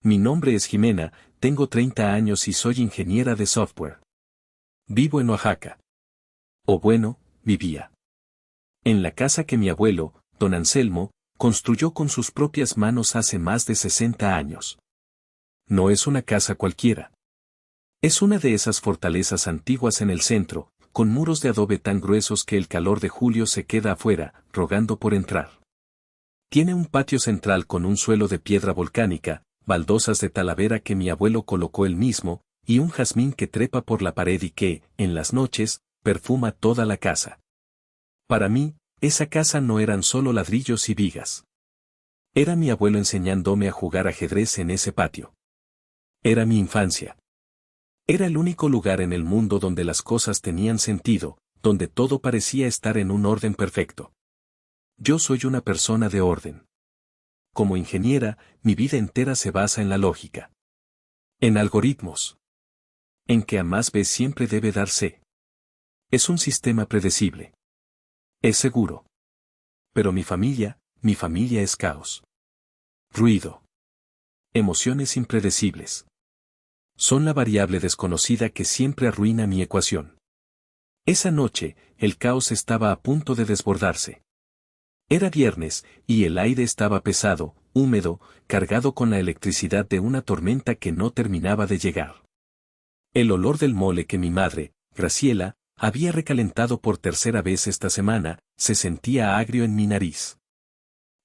Mi nombre es Jimena, tengo 30 años y soy ingeniera de software. Vivo en Oaxaca. O bueno, vivía. En la casa que mi abuelo, don Anselmo, construyó con sus propias manos hace más de 60 años. No es una casa cualquiera. Es una de esas fortalezas antiguas en el centro, con muros de adobe tan gruesos que el calor de julio se queda afuera, rogando por entrar. Tiene un patio central con un suelo de piedra volcánica, baldosas de talavera que mi abuelo colocó él mismo, y un jazmín que trepa por la pared y que, en las noches, perfuma toda la casa. Para mí, esa casa no eran solo ladrillos y vigas. Era mi abuelo enseñándome a jugar ajedrez en ese patio. Era mi infancia. Era el único lugar en el mundo donde las cosas tenían sentido, donde todo parecía estar en un orden perfecto. Yo soy una persona de orden. Como ingeniera, mi vida entera se basa en la lógica. En algoritmos. En que A más B siempre debe dar C. Es un sistema predecible. Es seguro. Pero mi familia es caos. Ruido. Emociones impredecibles. Son la variable desconocida que siempre arruina mi ecuación. Esa noche, el caos estaba a punto de desbordarse. Era viernes, y el aire estaba pesado, húmedo, cargado con la electricidad de una tormenta que no terminaba de llegar. El olor del mole que mi madre, Graciela, había recalentado por tercera vez esta semana, se sentía agrio en mi nariz.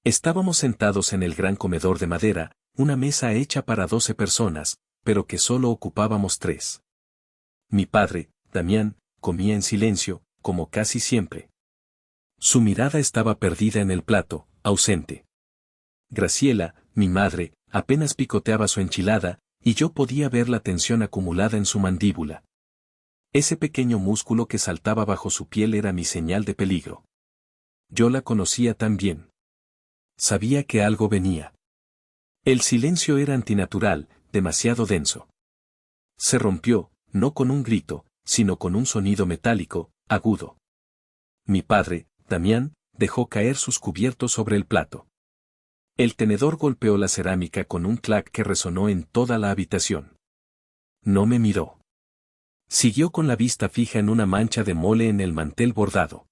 Estábamos sentados en el gran comedor de madera, una mesa hecha para 12 personas, pero que solo ocupábamos 3. Mi padre, Damián, comía en silencio, como casi siempre. Su mirada estaba perdida en el plato, ausente. Graciela, mi madre, apenas picoteaba su enchilada, y yo podía ver la tensión acumulada en su mandíbula. Ese pequeño músculo que saltaba bajo su piel era mi señal de peligro. Yo la conocía tan bien. Sabía que algo venía. El silencio era antinatural, demasiado denso. Se rompió, no con un grito, sino con un sonido metálico, agudo. Mi padre, Damián, dejó caer sus cubiertos sobre el plato. El tenedor golpeó la cerámica con un clac que resonó en toda la habitación. No me miró. Siguió con la vista fija en una mancha de mole en el mantel bordado.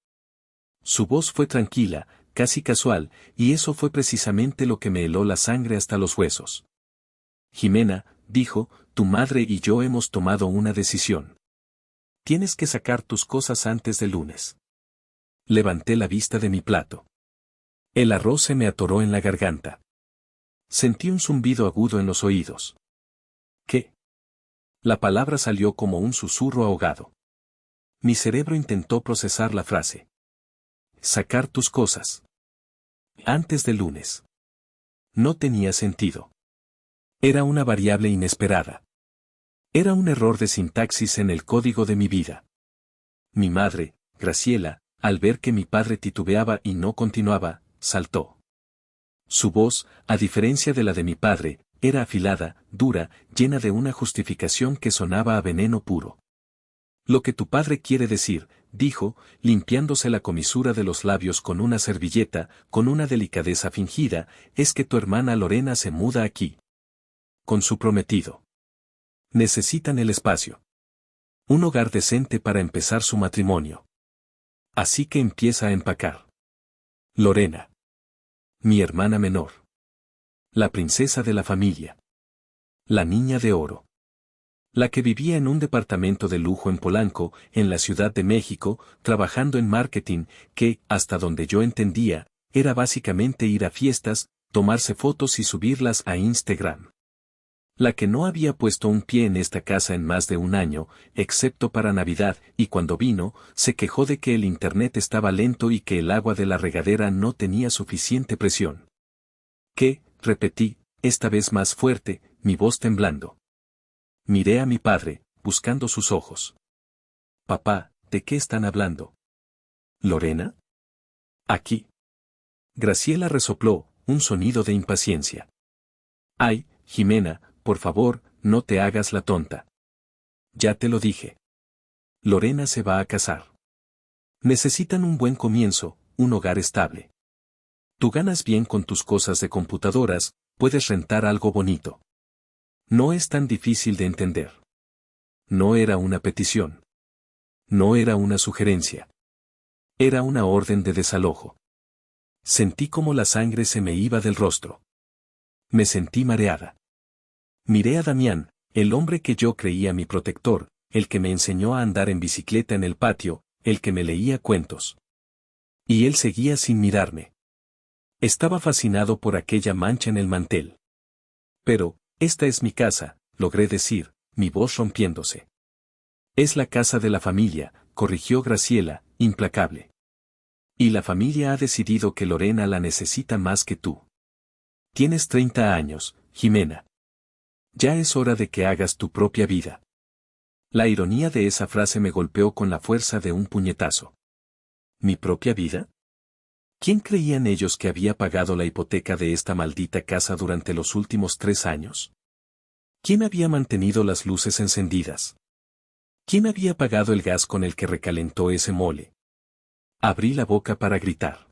Su voz fue tranquila, casi casual, y eso fue precisamente lo que me heló la sangre hasta los huesos. Jimena, dijo, tu madre y yo hemos tomado una decisión. Tienes que sacar tus cosas antes del lunes. Levanté la vista de mi plato. El arroz se me atoró en la garganta. Sentí un zumbido agudo en los oídos. ¿Qué? La palabra salió como un susurro ahogado. Mi cerebro intentó procesar la frase. Sacar tus cosas. Antes del lunes. No tenía sentido. Era una variable inesperada. Era un error de sintaxis en el código de mi vida. Mi madre, Graciela, al ver que mi padre titubeaba y no continuaba, saltó. Su voz, a diferencia de la de mi padre, era afilada, dura, llena de una justificación que sonaba a veneno puro. Lo que tu padre quiere decir, dijo, limpiándose la comisura de los labios con una servilleta, con una delicadeza fingida, es que tu hermana Lorena se muda aquí. Con su prometido. Necesitan el espacio. Un hogar decente para empezar su matrimonio. Así que empieza a empacar. Lorena. Mi hermana menor. La princesa de la familia. La niña de oro. La que vivía en un departamento de lujo en Polanco, en la Ciudad de México, trabajando en marketing, que, hasta donde yo entendía, era básicamente ir a fiestas, tomarse fotos y subirlas a Instagram. La que no había puesto un pie en esta casa en más de un año, excepto para Navidad, y cuando vino, se quejó de que el internet estaba lento y que el agua de la regadera no tenía suficiente presión. ¿Qué? Repetí, esta vez más fuerte, mi voz temblando. Miré a mi padre, buscando sus ojos. Papá, ¿de qué están hablando? ¿Lorena? Aquí. Graciela resopló, un sonido de impaciencia. Ay, Jimena, por favor, no te hagas la tonta. Ya te lo dije. Lorena se va a casar. Necesitan un buen comienzo, un hogar estable. Tú ganas bien con tus cosas de computadoras, puedes rentar algo bonito. No es tan difícil de entender. No era una petición. No era una sugerencia. Era una orden de desalojo. Sentí como la sangre se me iba del rostro. Me sentí mareada. Miré a Damián, el hombre que yo creía mi protector, el que me enseñó a andar en bicicleta en el patio, el que me leía cuentos. Y él seguía sin mirarme. Estaba fascinado por aquella mancha en el mantel. Pero, esta es mi casa, logré decir, mi voz rompiéndose. Es la casa de la familia, corrigió Graciela, implacable. Y la familia ha decidido que Lorena la necesita más que tú. Tienes 30 años, Jimena. Ya es hora de que hagas tu propia vida. La ironía de esa frase me golpeó con la fuerza de un puñetazo. ¿Mi propia vida? ¿Quién creían ellos que había pagado la hipoteca de esta maldita casa durante los últimos 3 años? ¿Quién había mantenido las luces encendidas? ¿Quién había pagado el gas con el que recalentó ese mole? Abrí la boca para gritar.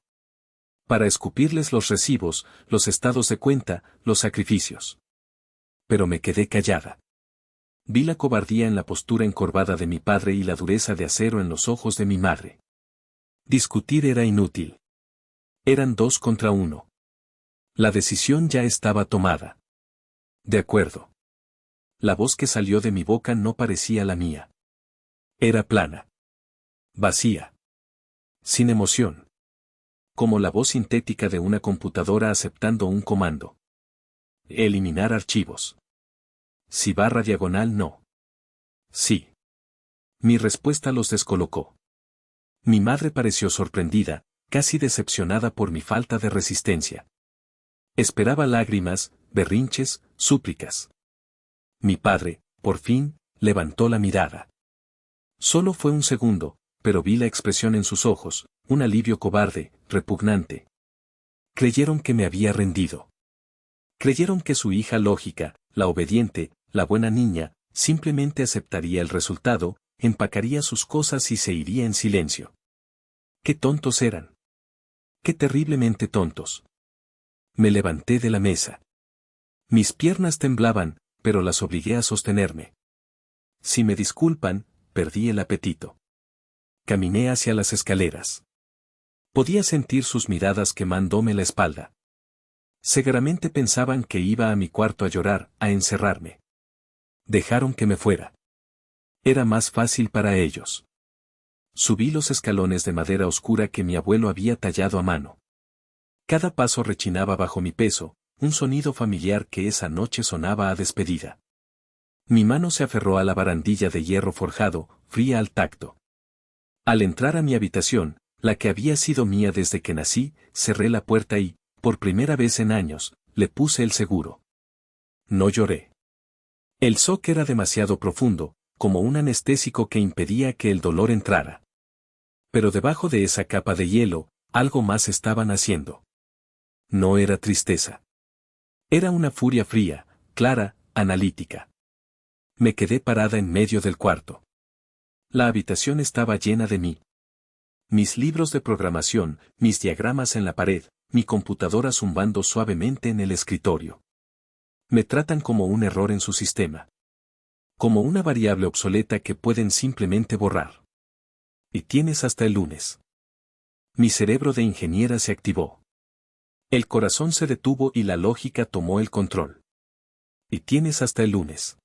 Para escupirles los recibos, los estados de cuenta, los sacrificios. Pero me quedé callada. Vi la cobardía en la postura encorvada de mi padre y la dureza de acero en los ojos de mi madre. Discutir era inútil. Eran 2 contra 1. La decisión ya estaba tomada. De acuerdo. La voz que salió de mi boca no parecía la mía. Era plana. Vacía. Sin emoción. Como la voz sintética de una computadora aceptando un comando. Eliminar archivos. Si barra diagonal no. Sí. Mi respuesta los descolocó. Mi madre pareció sorprendida, casi decepcionada por mi falta de resistencia. Esperaba lágrimas, berrinches, súplicas. Mi padre, por fin, levantó la mirada. Solo fue un segundo, pero vi la expresión en sus ojos, un alivio cobarde, repugnante. Creyeron que me había rendido. Creyeron que su hija lógica, la obediente, la buena niña, simplemente aceptaría el resultado, empacaría sus cosas y se iría en silencio. ¡Qué tontos eran! ¡Qué terriblemente tontos! Me levanté de la mesa. Mis piernas temblaban, pero las obligué a sostenerme. Si me disculpan, perdí el apetito. Caminé hacia las escaleras. Podía sentir sus miradas quemándome la espalda. Seguramente pensaban que iba a mi cuarto a llorar, a encerrarme. Dejaron que me fuera. Era más fácil para ellos. Subí los escalones de madera oscura que mi abuelo había tallado a mano. Cada paso rechinaba bajo mi peso, un sonido familiar que esa noche sonaba a despedida. Mi mano se aferró a la barandilla de hierro forjado, fría al tacto. Al entrar a mi habitación, la que había sido mía desde que nací, cerré la puerta y, por primera vez en años, le puse el seguro. No lloré. El shock era demasiado profundo, como un anestésico que impedía que el dolor entrara. Pero debajo de esa capa de hielo, algo más estaba naciendo. No era tristeza. Era una furia fría, clara, analítica. Me quedé parada en medio del cuarto. La habitación estaba llena de mí. Mis libros de programación, mis diagramas en la pared, mi computadora zumbando suavemente en el escritorio. Me tratan como un error en su sistema. Como una variable obsoleta que pueden simplemente borrar. Y tienes hasta el lunes. Mi cerebro de ingeniera se activó. El corazón se detuvo y la lógica tomó el control. Y tienes hasta el lunes.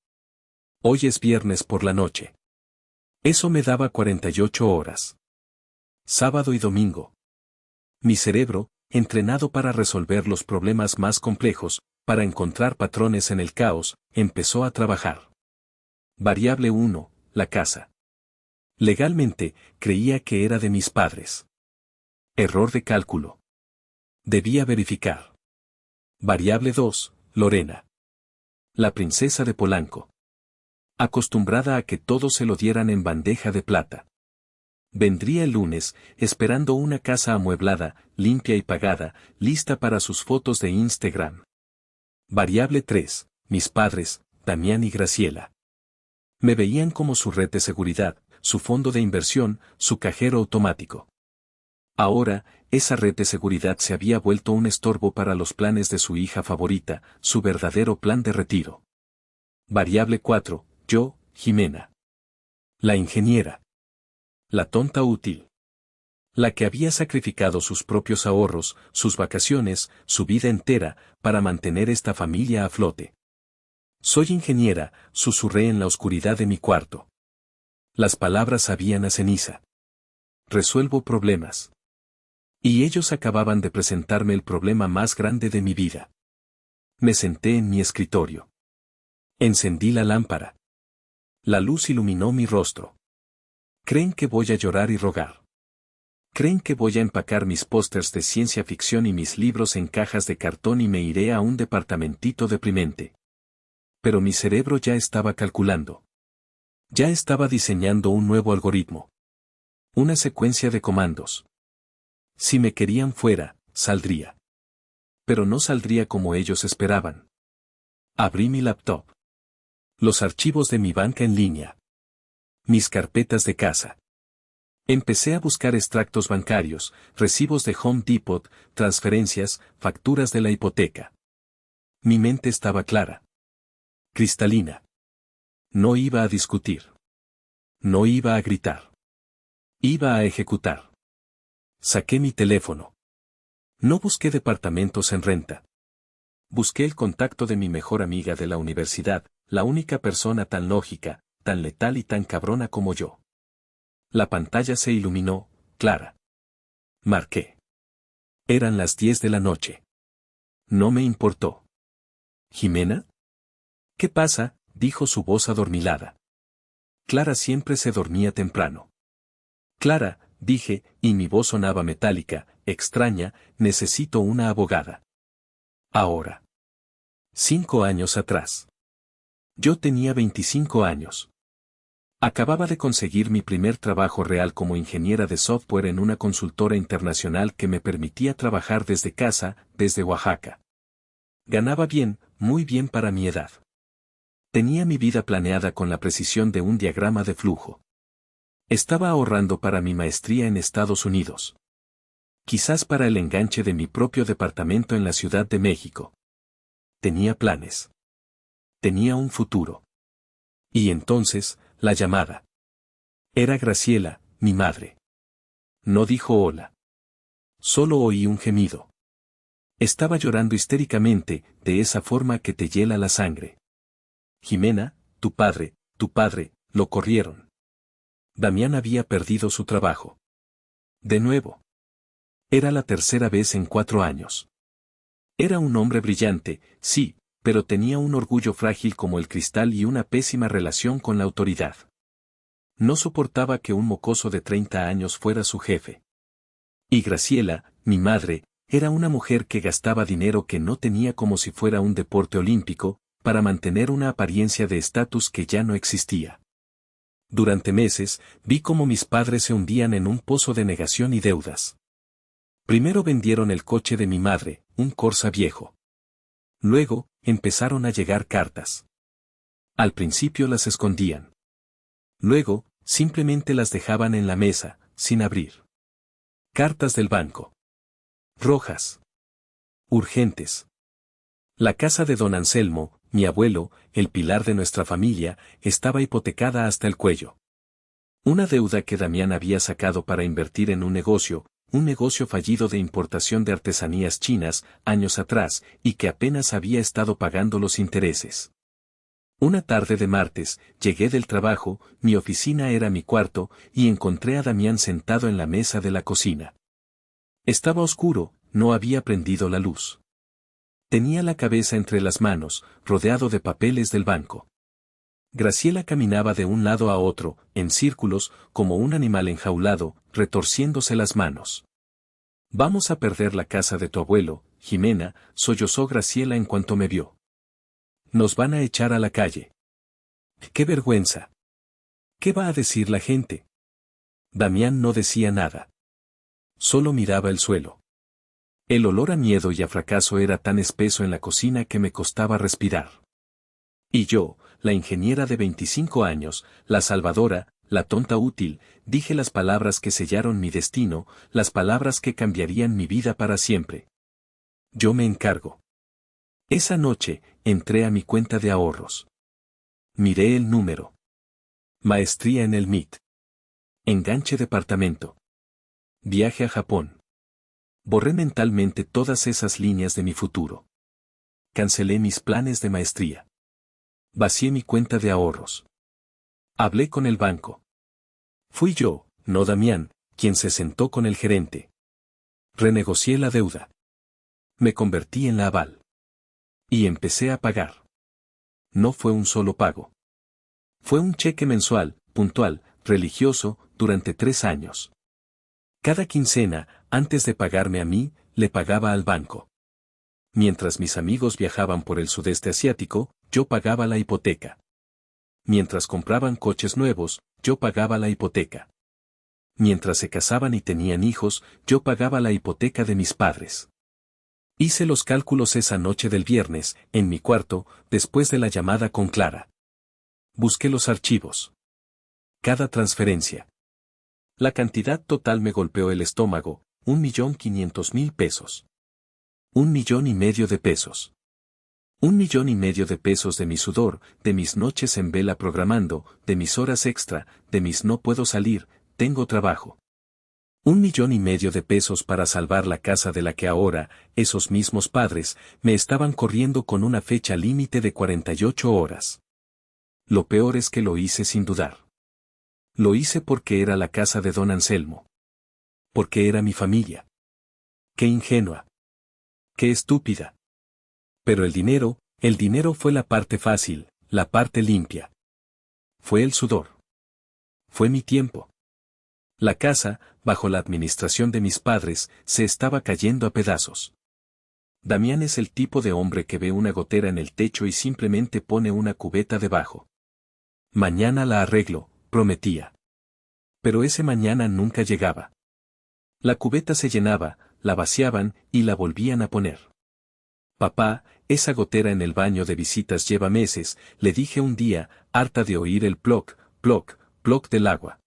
Hoy es viernes por la noche. Eso me daba 48 horas. Sábado y domingo. Mi cerebro, entrenado para resolver los problemas más complejos, para encontrar patrones en el caos, empezó a trabajar. Variable 1, la casa. Legalmente, creía que era de mis padres. Error de cálculo. Debía verificar. Variable 2, Lorena. La princesa de Polanco. Acostumbrada a que todo se lo dieran en bandeja de plata. Vendría el lunes, esperando una casa amueblada, limpia y pagada, lista para sus fotos de Instagram. Variable 3, mis padres, Damián y Graciela. Me veían como su red de seguridad, su fondo de inversión, su cajero automático. Ahora, esa red de seguridad se había vuelto un estorbo para los planes de su hija favorita, su verdadero plan de retiro. Variable 4, yo, Jimena. La ingeniera. La tonta útil. La que había sacrificado sus propios ahorros, sus vacaciones, su vida entera, para mantener esta familia a flote. Soy ingeniera, susurré en la oscuridad de mi cuarto. Las palabras sabían a ceniza. Resuelvo problemas. Y ellos acababan de presentarme el problema más grande de mi vida. Me senté en mi escritorio. Encendí la lámpara. La luz iluminó mi rostro. ¿Creen que voy a llorar y rogar? ¿Creen que voy a empacar mis pósters de ciencia ficción y mis libros en cajas de cartón y me iré a un departamentito deprimente? Pero mi cerebro ya estaba calculando. Ya estaba diseñando un nuevo algoritmo. Una secuencia de comandos. Si me querían fuera, saldría. Pero no saldría como ellos esperaban. Abrí mi laptop. Los archivos de mi banca en línea. Mis carpetas de casa. Empecé a buscar extractos bancarios, recibos de Home Depot, transferencias, facturas de la hipoteca. Mi mente estaba clara. Cristalina. No iba a discutir. No iba a gritar. Iba a ejecutar. Saqué mi teléfono. No busqué departamentos en renta. Busqué el contacto de mi mejor amiga de la universidad, la única persona tan lógica, tan letal y tan cabrona como yo. La pantalla se iluminó, clara. Marqué. Eran las 10 de la noche. No me importó. ¿Jimena? ¿Qué pasa?, dijo su voz adormilada. Clara siempre se dormía temprano. Clara, dije, y mi voz sonaba metálica, extraña, necesito una abogada. Ahora. 5 años atrás. Yo tenía 25 años. Acababa de conseguir mi primer trabajo real como ingeniera de software en una consultora internacional que me permitía trabajar desde casa, desde Oaxaca. Ganaba bien, muy bien para mi edad. Tenía mi vida planeada con la precisión de un diagrama de flujo. Estaba ahorrando para mi maestría en Estados Unidos. Quizás para el enganche de mi propio departamento en la Ciudad de México. Tenía planes. Tenía un futuro. Y entonces, la llamada. Era Graciela, mi madre. No dijo hola. Solo oí un gemido. Estaba llorando histéricamente, de esa forma que te hiela la sangre. Jimena, tu padre, lo corrieron. Damián había perdido su trabajo. De nuevo. Era la tercera vez en 4 años. Era un hombre brillante, sí, pero tenía un orgullo frágil como el cristal y una pésima relación con la autoridad. No soportaba que un mocoso de 30 años fuera su jefe. Y Graciela, mi madre, era una mujer que gastaba dinero que no tenía como si fuera un deporte olímpico, para mantener una apariencia de estatus que ya no existía. Durante meses, vi cómo mis padres se hundían en un pozo de negación y deudas. Primero vendieron el coche de mi madre, un Corsa viejo. Luego, empezaron a llegar cartas. Al principio las escondían. Luego, simplemente las dejaban en la mesa, sin abrir. Cartas del banco. Rojas. Urgentes. La casa de don Anselmo, mi abuelo, el pilar de nuestra familia, estaba hipotecada hasta el cuello. Una deuda que Damián había sacado para invertir en un negocio fallido de importación de artesanías chinas, años atrás, y que apenas había estado pagando los intereses. Una tarde de martes, llegué del trabajo, mi oficina era mi cuarto, y encontré a Damián sentado en la mesa de la cocina. Estaba oscuro, no había prendido la luz. Tenía la cabeza entre las manos, rodeado de papeles del banco. Graciela caminaba de un lado a otro, en círculos, como un animal enjaulado, retorciéndose las manos. Vamos a perder la casa de tu abuelo, Jimena, sollozó Graciela en cuanto me vio. Nos van a echar a la calle. ¡Qué vergüenza! ¿Qué va a decir la gente? Damián no decía nada. Solo miraba el suelo. El olor a miedo y a fracaso era tan espeso en la cocina que me costaba respirar. Y yo, la ingeniera de 25 años, la salvadora, la tonta útil, dije las palabras que sellaron mi destino, las palabras que cambiarían mi vida para siempre. Yo me encargo. Esa noche, entré a mi cuenta de ahorros. Miré el número. Maestría en el MIT. Enganche departamento. Viaje a Japón. Borré mentalmente todas esas líneas de mi futuro. Cancelé mis planes de maestría. Vacié mi cuenta de ahorros. Hablé con el banco. Fui yo, no Damián, quien se sentó con el gerente. Renegocié la deuda. Me convertí en la aval. Y empecé a pagar. No fue un solo pago. Fue un cheque mensual, puntual, religioso, durante 3 años. Cada quincena, antes de pagarme a mí, le pagaba al banco. Mientras mis amigos viajaban por el sudeste asiático, yo pagaba la hipoteca. Mientras compraban coches nuevos, yo pagaba la hipoteca. Mientras se casaban y tenían hijos, yo pagaba la hipoteca de mis padres. Hice los cálculos esa noche del viernes, en mi cuarto, después de la llamada con Clara. Busqué los archivos. Cada transferencia. La cantidad total me golpeó el estómago, 1.500.000 pesos. 1,5 millones de pesos. 1,5 millones de pesos de mi sudor, de mis noches en vela programando, de mis horas extra, de mis no puedo salir, tengo trabajo. 1,5 millones de pesos para salvar la casa de la que ahora, esos mismos padres, me estaban corriendo con una fecha límite de 48 horas. Lo peor es que lo hice sin dudar. Lo hice porque era la casa de don Anselmo. Porque era mi familia. Qué ingenua. Qué estúpida. Pero el dinero fue la parte fácil, la parte limpia. Fue el sudor. Fue mi tiempo. La casa, bajo la administración de mis padres, se estaba cayendo a pedazos. Damián es el tipo de hombre que ve una gotera en el techo y simplemente pone una cubeta debajo. Mañana la arreglo, prometía. Pero ese mañana nunca llegaba. La cubeta se llenaba, la vaciaban y la volvían a poner. Papá, esa gotera en el baño de visitas lleva meses, le dije un día, harta de oír el ploc, ploc, ploc del agua.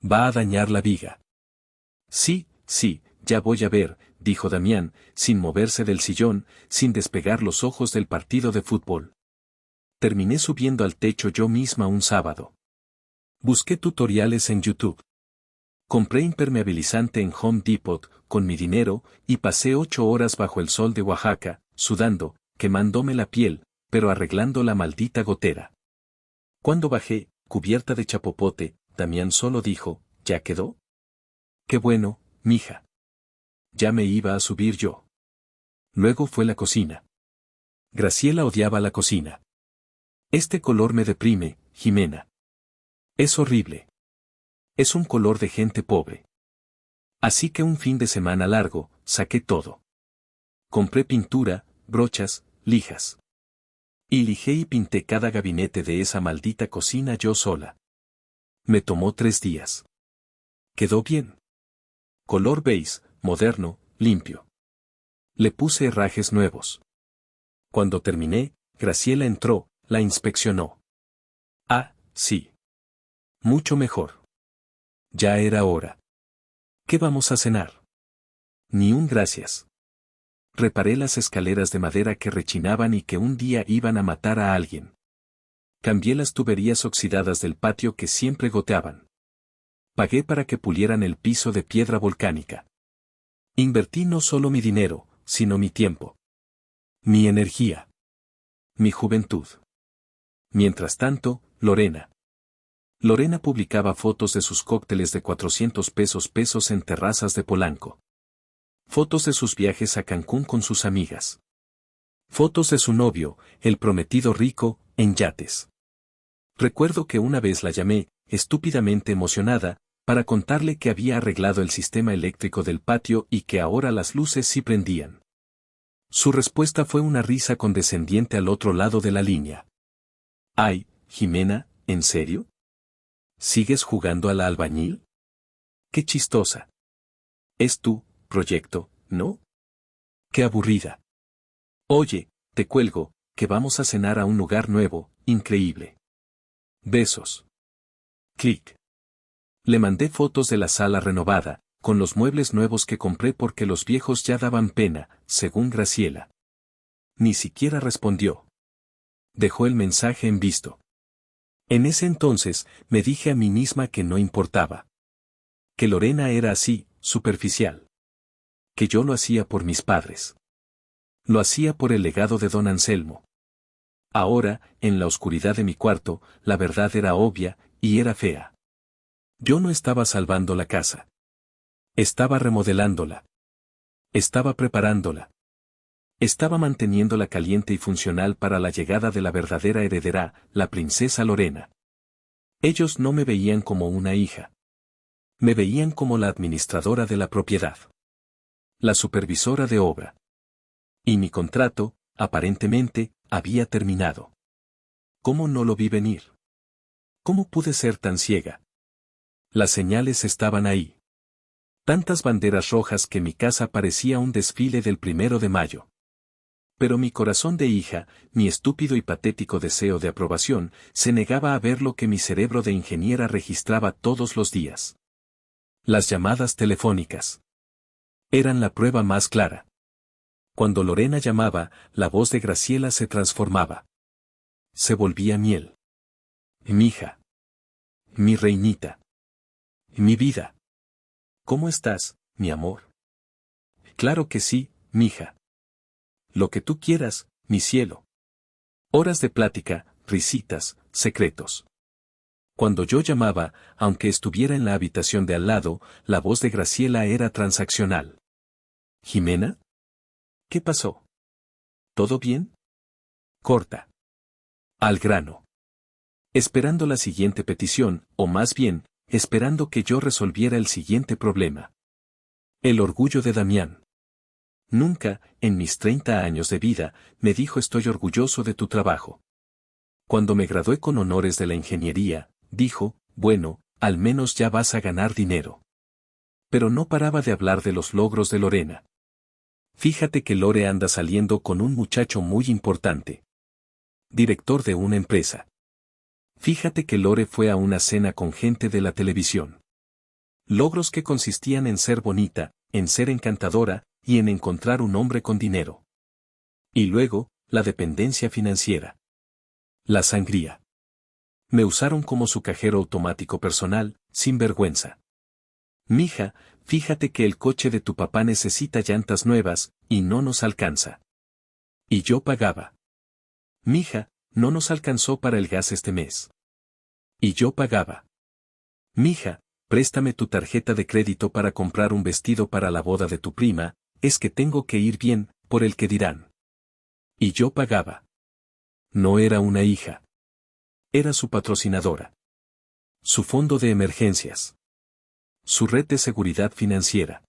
Va a dañar la viga. Sí, ya voy a ver, dijo Damián, sin moverse del sillón, sin despegar los ojos del partido de fútbol. Terminé subiendo al techo yo misma un sábado. Busqué tutoriales en YouTube. Compré impermeabilizante en Home Depot, con mi dinero, y pasé 8 horas bajo el sol de Oaxaca, sudando, quemándome la piel, pero arreglando la maldita gotera. Cuando bajé, cubierta de chapopote, Damián solo dijo, ¿ya quedó? Qué bueno, mija. Ya me iba a subir yo. Luego fue la cocina. Graciela odiaba la cocina. Este color me deprime, Jimena. Es horrible. Es un color de gente pobre. Así que un fin de semana largo, saqué todo. Compré pintura, brochas, lijas. Y lijé y pinté cada gabinete de esa maldita cocina yo sola. Me tomó 3 días. Quedó bien. Color beige, moderno, limpio. Le puse herrajes nuevos. Cuando terminé, Graciela entró, la inspeccionó. Ah, sí. Mucho mejor. Ya era hora. ¿Qué vamos a cenar? Ni un gracias. Reparé las escaleras de madera que rechinaban y que un día iban a matar a alguien. Cambié las tuberías oxidadas del patio que siempre goteaban. Pagué para que pulieran el piso de piedra volcánica. Invertí no solo mi dinero, sino mi tiempo. Mi energía. Mi juventud. Mientras tanto, Lorena publicaba fotos de sus cócteles de 400 pesos en terrazas de Polanco. Fotos de sus viajes a Cancún con sus amigas. Fotos de su novio, el prometido rico, en yates. Recuerdo que una vez la llamé, estúpidamente emocionada, para contarle que había arreglado el sistema eléctrico del patio y que ahora las luces sí prendían. Su respuesta fue una risa condescendiente al otro lado de la línea. Ay, Jimena, ¿en serio? ¿Sigues jugando a la albañil? Qué chistosa. Es tu proyecto, ¿no? Qué aburrida. Oye, te cuelgo, que vamos a cenar a un lugar nuevo, increíble. Besos. Clic. Le mandé fotos de la sala renovada, con los muebles nuevos que compré porque los viejos ya daban pena, según Graciela. Ni siquiera respondió. Dejó el mensaje en visto. En ese entonces, me dije a mí misma que no importaba. Que Lorena era así, superficial. Que yo lo hacía por mis padres. Lo hacía por el legado de don Anselmo. Ahora, en la oscuridad de mi cuarto, la verdad era obvia, y era fea. Yo no estaba salvando la casa. Estaba remodelándola. Estaba preparándola. Estaba manteniéndola caliente y funcional para la llegada de la verdadera heredera, la princesa Lorena. Ellos no me veían como una hija. Me veían como la administradora de la propiedad. La supervisora de obra. Y mi contrato, aparentemente, había terminado. ¿Cómo no lo vi venir? ¿Cómo pude ser tan ciega? Las señales estaban ahí. Tantas banderas rojas que mi casa parecía un desfile del 1 de mayo. Pero mi corazón de hija, mi estúpido y patético deseo de aprobación, se negaba a ver lo que mi cerebro de ingeniera registraba todos los días. Las llamadas telefónicas. Eran la prueba más clara. Cuando Lorena llamaba, la voz de Graciela se transformaba. Se volvía miel. Mi hija. Mi reinita. Mi vida. ¿Cómo estás, mi amor? Claro que sí, mija. Lo que tú quieras, mi cielo. Horas de plática, risitas, secretos. Cuando yo llamaba, aunque estuviera en la habitación de al lado, la voz de Graciela era transaccional. ¿Jimena? ¿Qué pasó? ¿Todo bien? Corta. Al grano. Esperando la siguiente petición, o más bien, esperando que yo resolviera el siguiente problema. El orgullo de Damián. Nunca, en mis 30 años de vida, me dijo estoy orgulloso de tu trabajo. Cuando me gradué con honores de la ingeniería, dijo, bueno, al menos ya vas a ganar dinero. Pero no paraba de hablar de los logros de Lorena. Fíjate que Lore anda saliendo con un muchacho muy importante. Director de una empresa. Fíjate que Lore fue a una cena con gente de la televisión. Logros que consistían en ser bonita, en ser encantadora, y en encontrar un hombre con dinero. Y luego, la dependencia financiera. La sangría. Me usaron como su cajero automático personal, sin vergüenza. Mija, fíjate que el coche de tu papá necesita llantas nuevas, y no nos alcanza. Y yo pagaba. Mija, no nos alcanzó para el gas este mes. Y yo pagaba. Mija, préstame tu tarjeta de crédito para comprar un vestido para la boda de tu prima, es que tengo que ir bien, por el que dirán. Y yo pagaba. No era una hija. Era su patrocinadora. Su fondo de emergencias. Su red de seguridad financiera.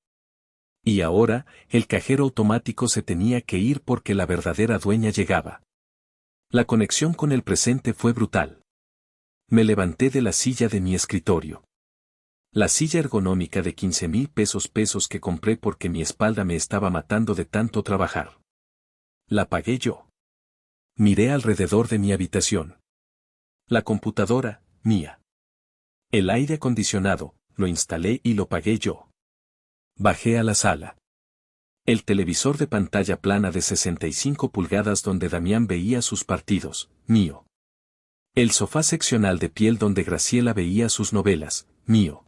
Y ahora, el cajero automático se tenía que ir porque la verdadera dueña llegaba. La conexión con el presente fue brutal. Me levanté de la silla de mi escritorio. La silla ergonómica de 15,000 pesos que compré porque mi espalda me estaba matando de tanto trabajar. La pagué yo. Miré alrededor de mi habitación. La computadora, mía. El aire acondicionado, lo instalé y lo pagué yo. Bajé a la sala. El televisor de pantalla plana de 65 pulgadas donde Damián veía sus partidos, mío. El sofá seccional de piel donde Graciela veía sus novelas, mío.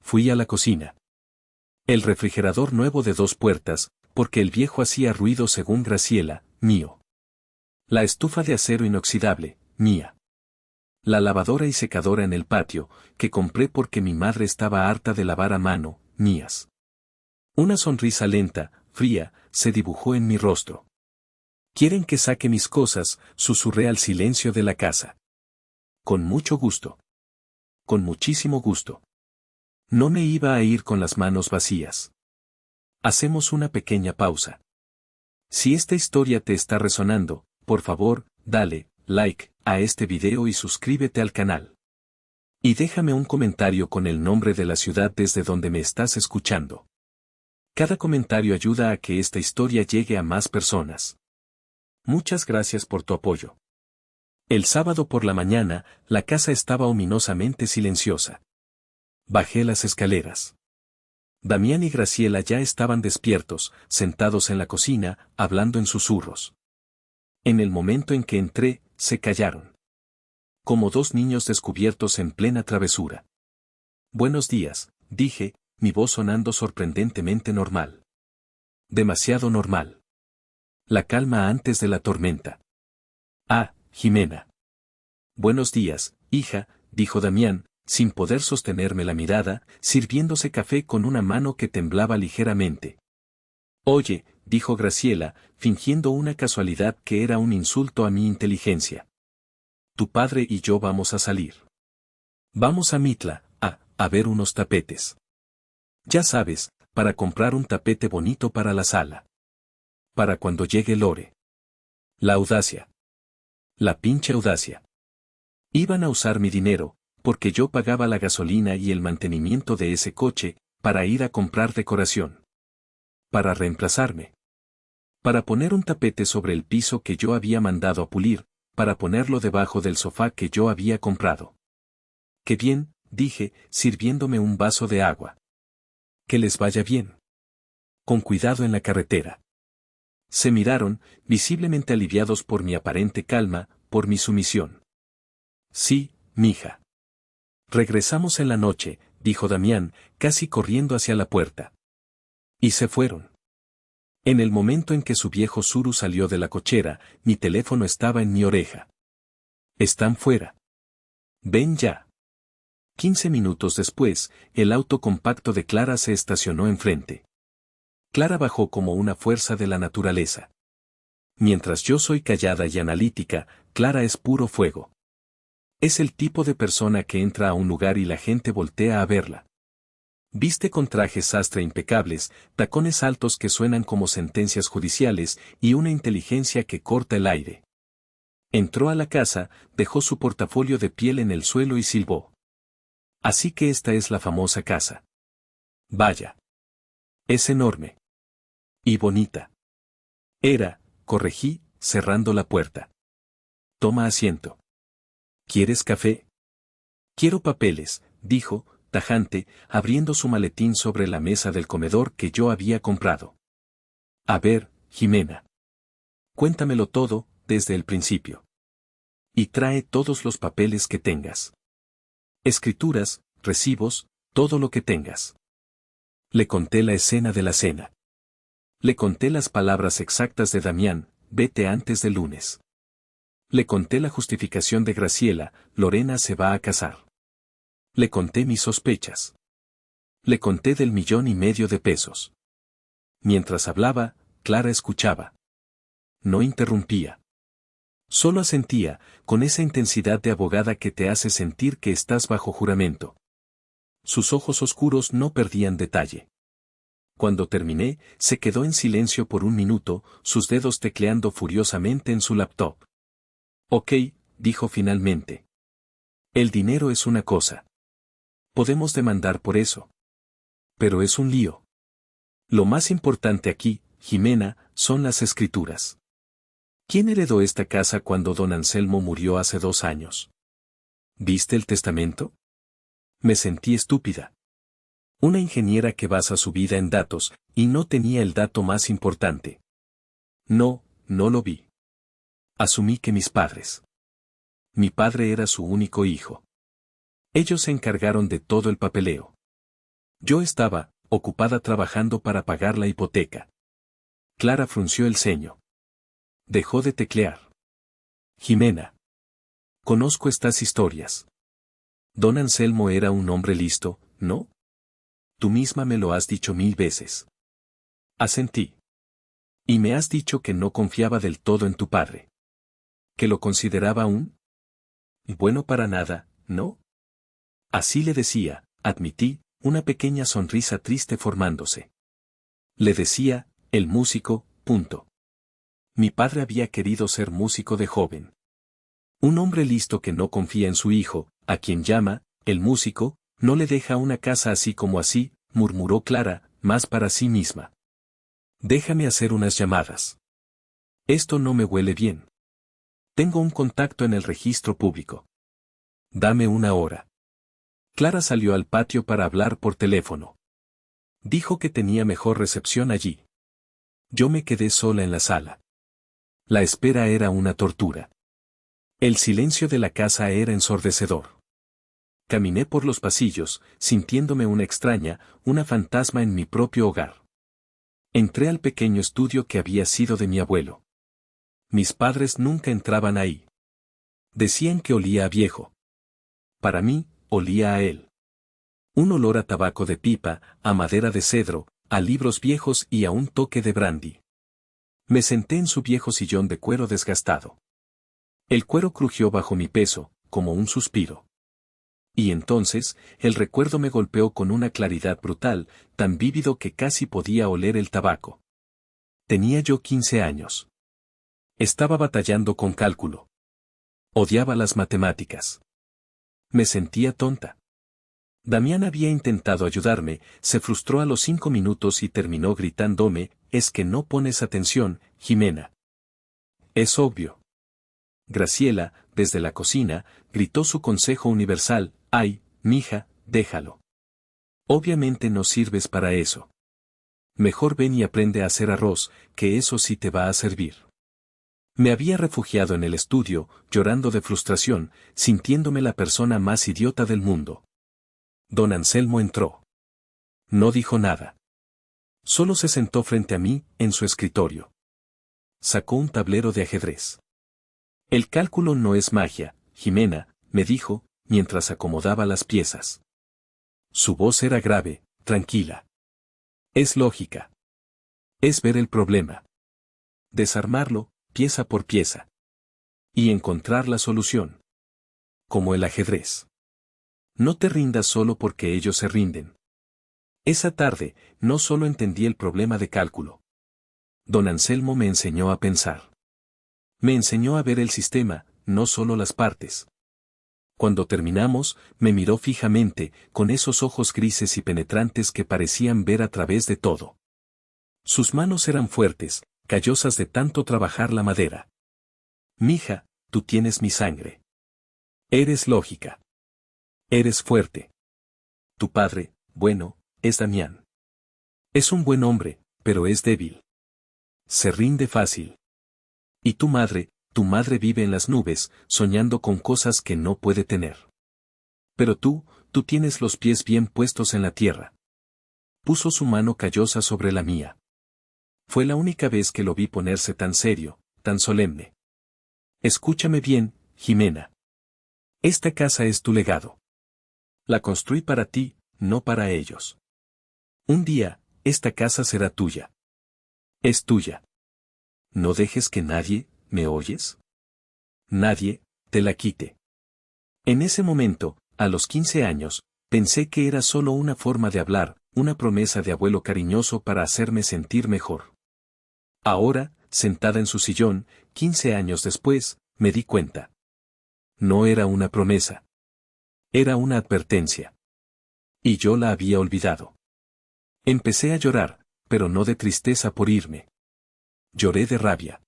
Fui a la cocina. El refrigerador nuevo de 2 puertas, porque el viejo hacía ruido según Graciela, mío. La estufa de acero inoxidable, mía. La lavadora y secadora en el patio, que compré porque mi madre estaba harta de lavar a mano, mías. Una sonrisa lenta, fría, se dibujó en mi rostro. ¿Quieren que saque mis cosas?, susurré al silencio de la casa. Con mucho gusto. Con muchísimo gusto. No me iba a ir con las manos vacías. Hacemos una pequeña pausa. Si esta historia te está resonando, por favor, dale like a este video y suscríbete al canal. Y déjame un comentario con el nombre de la ciudad desde donde me estás escuchando. Cada comentario ayuda a que esta historia llegue a más personas. Muchas gracias por tu apoyo. El sábado por la mañana, la casa estaba ominosamente silenciosa. Bajé las escaleras. Damián y Graciela ya estaban despiertos, sentados en la cocina, hablando en susurros. En el momento en que entré, se callaron. Como dos niños descubiertos en plena travesura. Buenos días, dije, mi voz sonando sorprendentemente normal. Demasiado normal. La calma antes de la tormenta. Ah, Jimena. Buenos días, hija, dijo Damián, sin poder sostenerme la mirada, sirviéndose café con una mano que temblaba ligeramente. Oye, dijo Graciela, fingiendo una casualidad que era un insulto a mi inteligencia. Tu padre y yo vamos a salir. Vamos a Mitla, a ver unos tapetes. Ya sabes, para comprar un tapete bonito para la sala. Para cuando llegue Lore. La audacia. La pinche audacia. Iban a usar mi dinero, porque yo pagaba la gasolina y el mantenimiento de ese coche, para ir a comprar decoración. Para reemplazarme. Para poner un tapete sobre el piso que yo había mandado a pulir, para ponerlo debajo del sofá que yo había comprado. Qué bien, dije, sirviéndome un vaso de agua. Que les vaya bien. Con cuidado en la carretera. Se miraron, visiblemente aliviados por mi aparente calma, por mi sumisión. Sí, mija. Regresamos en la noche, dijo Damián, casi corriendo hacia la puerta. Y se fueron. En el momento en que su viejo Suru salió de la cochera, mi teléfono estaba en mi oreja. Están fuera. Ven ya. 15 minutos después, el auto compacto de Clara se estacionó enfrente. Clara bajó como una fuerza de la naturaleza. Mientras yo soy callada y analítica, Clara es puro fuego. Es el tipo de persona que entra a un lugar y la gente voltea a verla. Viste con trajes sastre impecables, tacones altos que suenan como sentencias judiciales y una inteligencia que corta el aire. Entró a la casa, dejó su portafolio de piel en el suelo y silbó. Así que esta es la famosa casa. Vaya. Es enorme. Y bonita. Era, corregí, cerrando la puerta. Toma asiento. ¿Quieres café? Quiero papeles, dijo, tajante, abriendo su maletín sobre la mesa del comedor que yo había comprado. A ver, Jimena. Cuéntamelo todo, desde el principio. Y trae todos los papeles que tengas. Escrituras, recibos, todo lo que tengas. Le conté la escena de la cena. Le conté las palabras exactas de Damián, vete antes del lunes. Le conté la justificación de Graciela, Lorena se va a casar. Le conté mis sospechas. Le conté del 1,5 millones de pesos. Mientras hablaba, Clara escuchaba. No interrumpía. Solo asentía, con esa intensidad de abogada que te hace sentir que estás bajo juramento. Sus ojos oscuros no perdían detalle. Cuando terminé, se quedó en silencio por un minuto, sus dedos tecleando furiosamente en su laptop. Ok, dijo finalmente. El dinero es una cosa. Podemos demandar por eso. Pero es un lío. Lo más importante aquí, Jimena, son las escrituras. ¿Quién heredó esta casa cuando don Anselmo murió hace 2 años? ¿Viste el testamento? Me sentí estúpida. Una ingeniera que basa su vida en datos, y no tenía el dato más importante. No, no lo vi. Asumí que mis padres. Mi padre era su único hijo. Ellos se encargaron de todo el papeleo. Yo estaba, ocupada trabajando para pagar la hipoteca. Clara frunció el ceño. Dejó de teclear. Jimena. Conozco estas historias. Don Anselmo era un hombre listo, ¿no? Tú misma me lo has dicho 1000 veces. Asentí. Y me has dicho que no confiaba del todo en tu padre. Que lo consideraba un bueno para nada, ¿no? Así le decía, admití, una pequeña sonrisa triste formándose. Le decía, el músico, punto. Mi padre había querido ser músico de joven. Un hombre listo que no confía en su hijo, a quien llama, el músico, no le deja una casa así como así, murmuró Clara, más para sí misma. Déjame hacer unas llamadas. Esto no me huele bien. Tengo un contacto en el registro público. Dame una hora. Clara salió al patio para hablar por teléfono. Dijo que tenía mejor recepción allí. Yo me quedé sola en la sala. La espera era una tortura. El silencio de la casa era ensordecedor. Caminé por los pasillos, sintiéndome una extraña, una fantasma en mi propio hogar. Entré al pequeño estudio que había sido de mi abuelo. Mis padres nunca entraban ahí. Decían que olía a viejo. Para mí, olía a él. Un olor a tabaco de pipa, a madera de cedro, a libros viejos y a un toque de brandy. Me senté en su viejo sillón de cuero desgastado. El cuero crujió bajo mi peso, como un suspiro. Y entonces, el recuerdo me golpeó con una claridad brutal, tan vívido que casi podía oler el tabaco. Tenía yo 15 años. Estaba batallando con cálculo. Odiaba las matemáticas. Me sentía tonta. Damián había intentado ayudarme, se frustró a los 5 minutos y terminó gritándome, «Es que no pones atención, Jimena». Es obvio. Graciela, desde la cocina, gritó su consejo universal, «Ay, mija, déjalo. Obviamente no sirves para eso. Mejor ven y aprende a hacer arroz, que eso sí te va a servir». Me había refugiado en el estudio, llorando de frustración, sintiéndome la persona más idiota del mundo. Don Anselmo entró. No dijo nada. Solo se sentó frente a mí, en su escritorio. Sacó un tablero de ajedrez. «El cálculo no es magia, Jimena», me dijo, mientras acomodaba las piezas. Su voz era grave, tranquila. «Es lógica. Es ver el problema. Desarmarlo, pieza por pieza. Y encontrar la solución. Como el ajedrez. No te rindas solo porque ellos se rinden». Esa tarde, no solo entendí el problema de cálculo. Don Anselmo me enseñó a pensar. Me enseñó a ver el sistema, no solo las partes. Cuando terminamos, me miró fijamente, con esos ojos grises y penetrantes que parecían ver a través de todo. Sus manos eran fuertes, callosas de tanto trabajar la madera. «Mija, tú tienes mi sangre. Eres lógica. Eres fuerte. Tu padre, bueno, es Damián. Es un buen hombre, pero es débil. Se rinde fácil. Y tu madre vive en las nubes, soñando con cosas que no puede tener. Pero tú tienes los pies bien puestos en la tierra». Puso su mano callosa sobre la mía. Fue la única vez que lo vi ponerse tan serio, tan solemne. «Escúchame bien, Jimena. Esta casa es tu legado. La construí para ti, no para ellos. Un día, esta casa será tuya. Es tuya. No dejes que nadie, ¿me oyes? Nadie, te la quite». En ese momento, a los 15 años, pensé que era solo una forma de hablar, una promesa de abuelo cariñoso para hacerme sentir mejor. Ahora, sentada en su sillón, 15 años después, me di cuenta. No era una promesa. Era una advertencia. Y yo la había olvidado. Empecé a llorar, pero no de tristeza por irme. Lloré de rabia.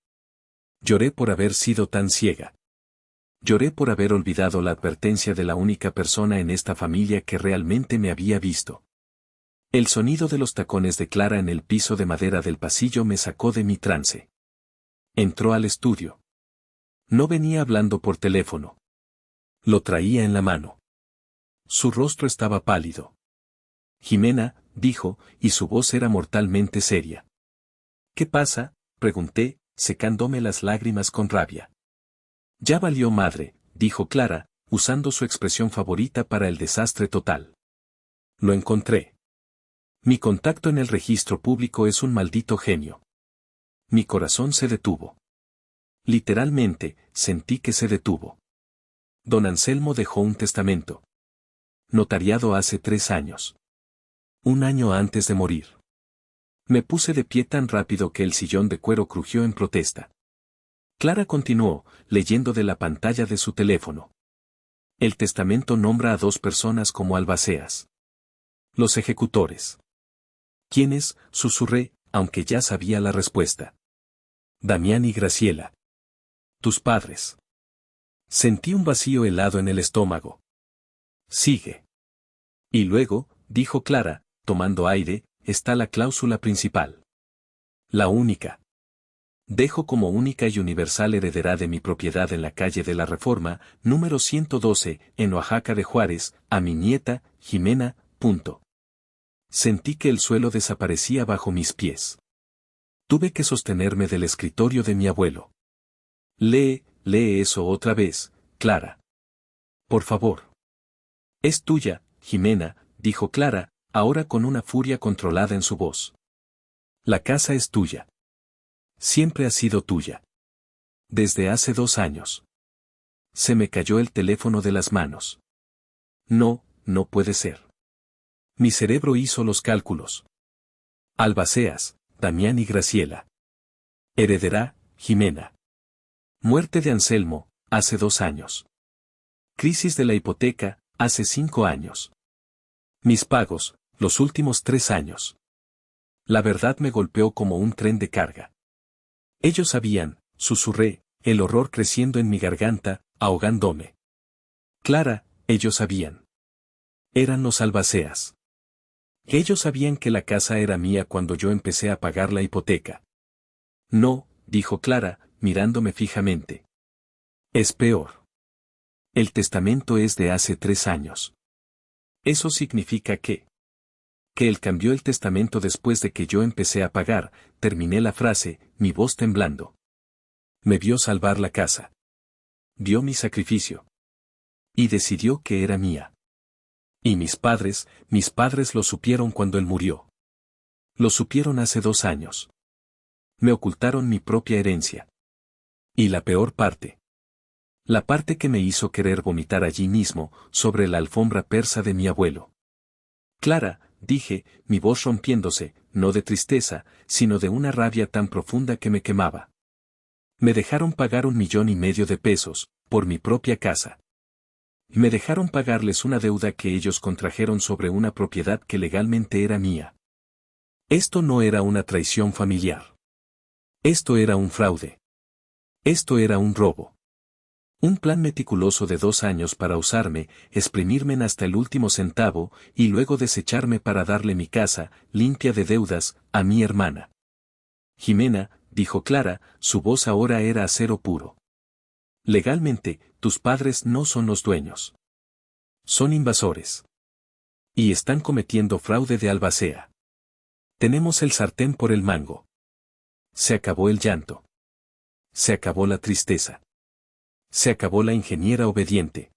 Lloré por haber sido tan ciega. Lloré por haber olvidado la advertencia de la única persona en esta familia que realmente me había visto. El sonido de los tacones de Clara en el piso de madera del pasillo me sacó de mi trance. Entró al estudio. No venía hablando por teléfono. Lo traía en la mano. Su rostro estaba pálido. «Jimena», dijo, y su voz era mortalmente seria. «¿Qué pasa?», pregunté, secándome las lágrimas con rabia. «Ya valió madre», dijo Clara, usando su expresión favorita para el desastre total. «Lo encontré. Mi contacto en el registro público es un maldito genio». Mi corazón se detuvo. Literalmente, sentí que se detuvo. Don Anselmo dejó un testamento. Notariado hace 3 años. Un año antes de morir. Me puse de pie tan rápido que el sillón de cuero crujió en protesta. Clara continuó, leyendo de la pantalla de su teléfono. «El testamento nombra a 2 personas como albaceas. Los ejecutores». «¿Quiénes?», susurré, aunque ya sabía la respuesta. «Damián y Graciela. Tus padres». Sentí un vacío helado en el estómago. «Sigue». «Y luego», dijo Clara, tomando aire, «está la cláusula principal. La única. Dejo como única y universal heredera de mi propiedad en la calle de la Reforma, número 112, en Oaxaca de Juárez, a mi nieta, Jimena. Sentí que el suelo desaparecía bajo mis pies. Tuve que sostenerme del escritorio de mi abuelo. Lee eso otra vez, Clara. Por favor. Es tuya, Jimena, dijo Clara, ahora con una furia controlada en su voz. La casa es tuya. Siempre ha sido tuya. Desde hace 2 años. Se me cayó el teléfono de las manos. No puede ser. Mi cerebro hizo los cálculos. Albaceas, Damián y Graciela. Heredera, Jimena. Muerte de Anselmo, hace 2 años. Crisis de la hipoteca, hace 5 años. Mis pagos, los últimos 3 años. La verdad me golpeó como un tren de carga. Ellos sabían, susurré, el horror creciendo en mi garganta, ahogándome. Clara, ellos sabían. Eran los albaceas. Ellos sabían que la casa era mía cuando yo empecé a pagar la hipoteca. No, dijo Clara, mirándome fijamente. Es peor. El testamento es de hace 3 años. Eso significa que él cambió el testamento después de que yo empecé a pagar, terminé la frase, mi voz temblando. Me vio salvar la casa. Vio mi sacrificio. Y decidió que era mía. Y mis padres lo supieron cuando él murió. Lo supieron hace 2 años. Me ocultaron mi propia herencia. Y la peor parte. La parte que me hizo querer vomitar allí mismo, sobre la alfombra persa de mi abuelo. Clara, dije, mi voz rompiéndose, no de tristeza, sino de una rabia tan profunda que me quemaba. Me dejaron pagar 1,5 millones de pesos, por mi propia casa. Me dejaron pagarles una deuda que ellos contrajeron sobre una propiedad que legalmente era mía. Esto no era una traición familiar. Esto era un fraude. Esto era un robo. Un plan meticuloso de 2 años para usarme, exprimirme hasta el último centavo, y luego desecharme para darle mi casa, limpia de deudas, a mi hermana. Jimena, dijo Clara, su voz ahora era acero puro. Legalmente, tus padres no son los dueños. Son invasores. Y están cometiendo fraude de albacea. Tenemos el sartén por el mango. Se acabó el llanto. Se acabó la tristeza. Se acabó la ingeniera obediente.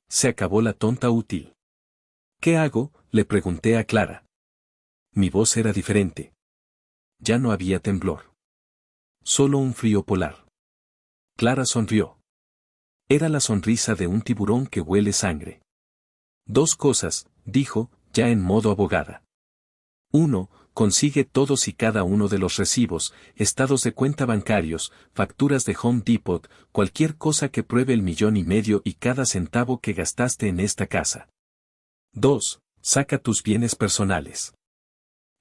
Se acabó la tonta útil. ¿Qué hago?, le pregunté a Clara. Mi voz era diferente. Ya no había temblor. Solo un frío polar. Clara sonrió. Era la sonrisa de un tiburón que huele sangre. 2 cosas, dijo, ya en modo abogada. 1. Consigue todos y cada uno de los recibos, estados de cuenta bancarios, facturas de Home Depot, cualquier cosa que pruebe el 1,5 millones y cada centavo que gastaste en esta casa. 2. Saca tus bienes personales.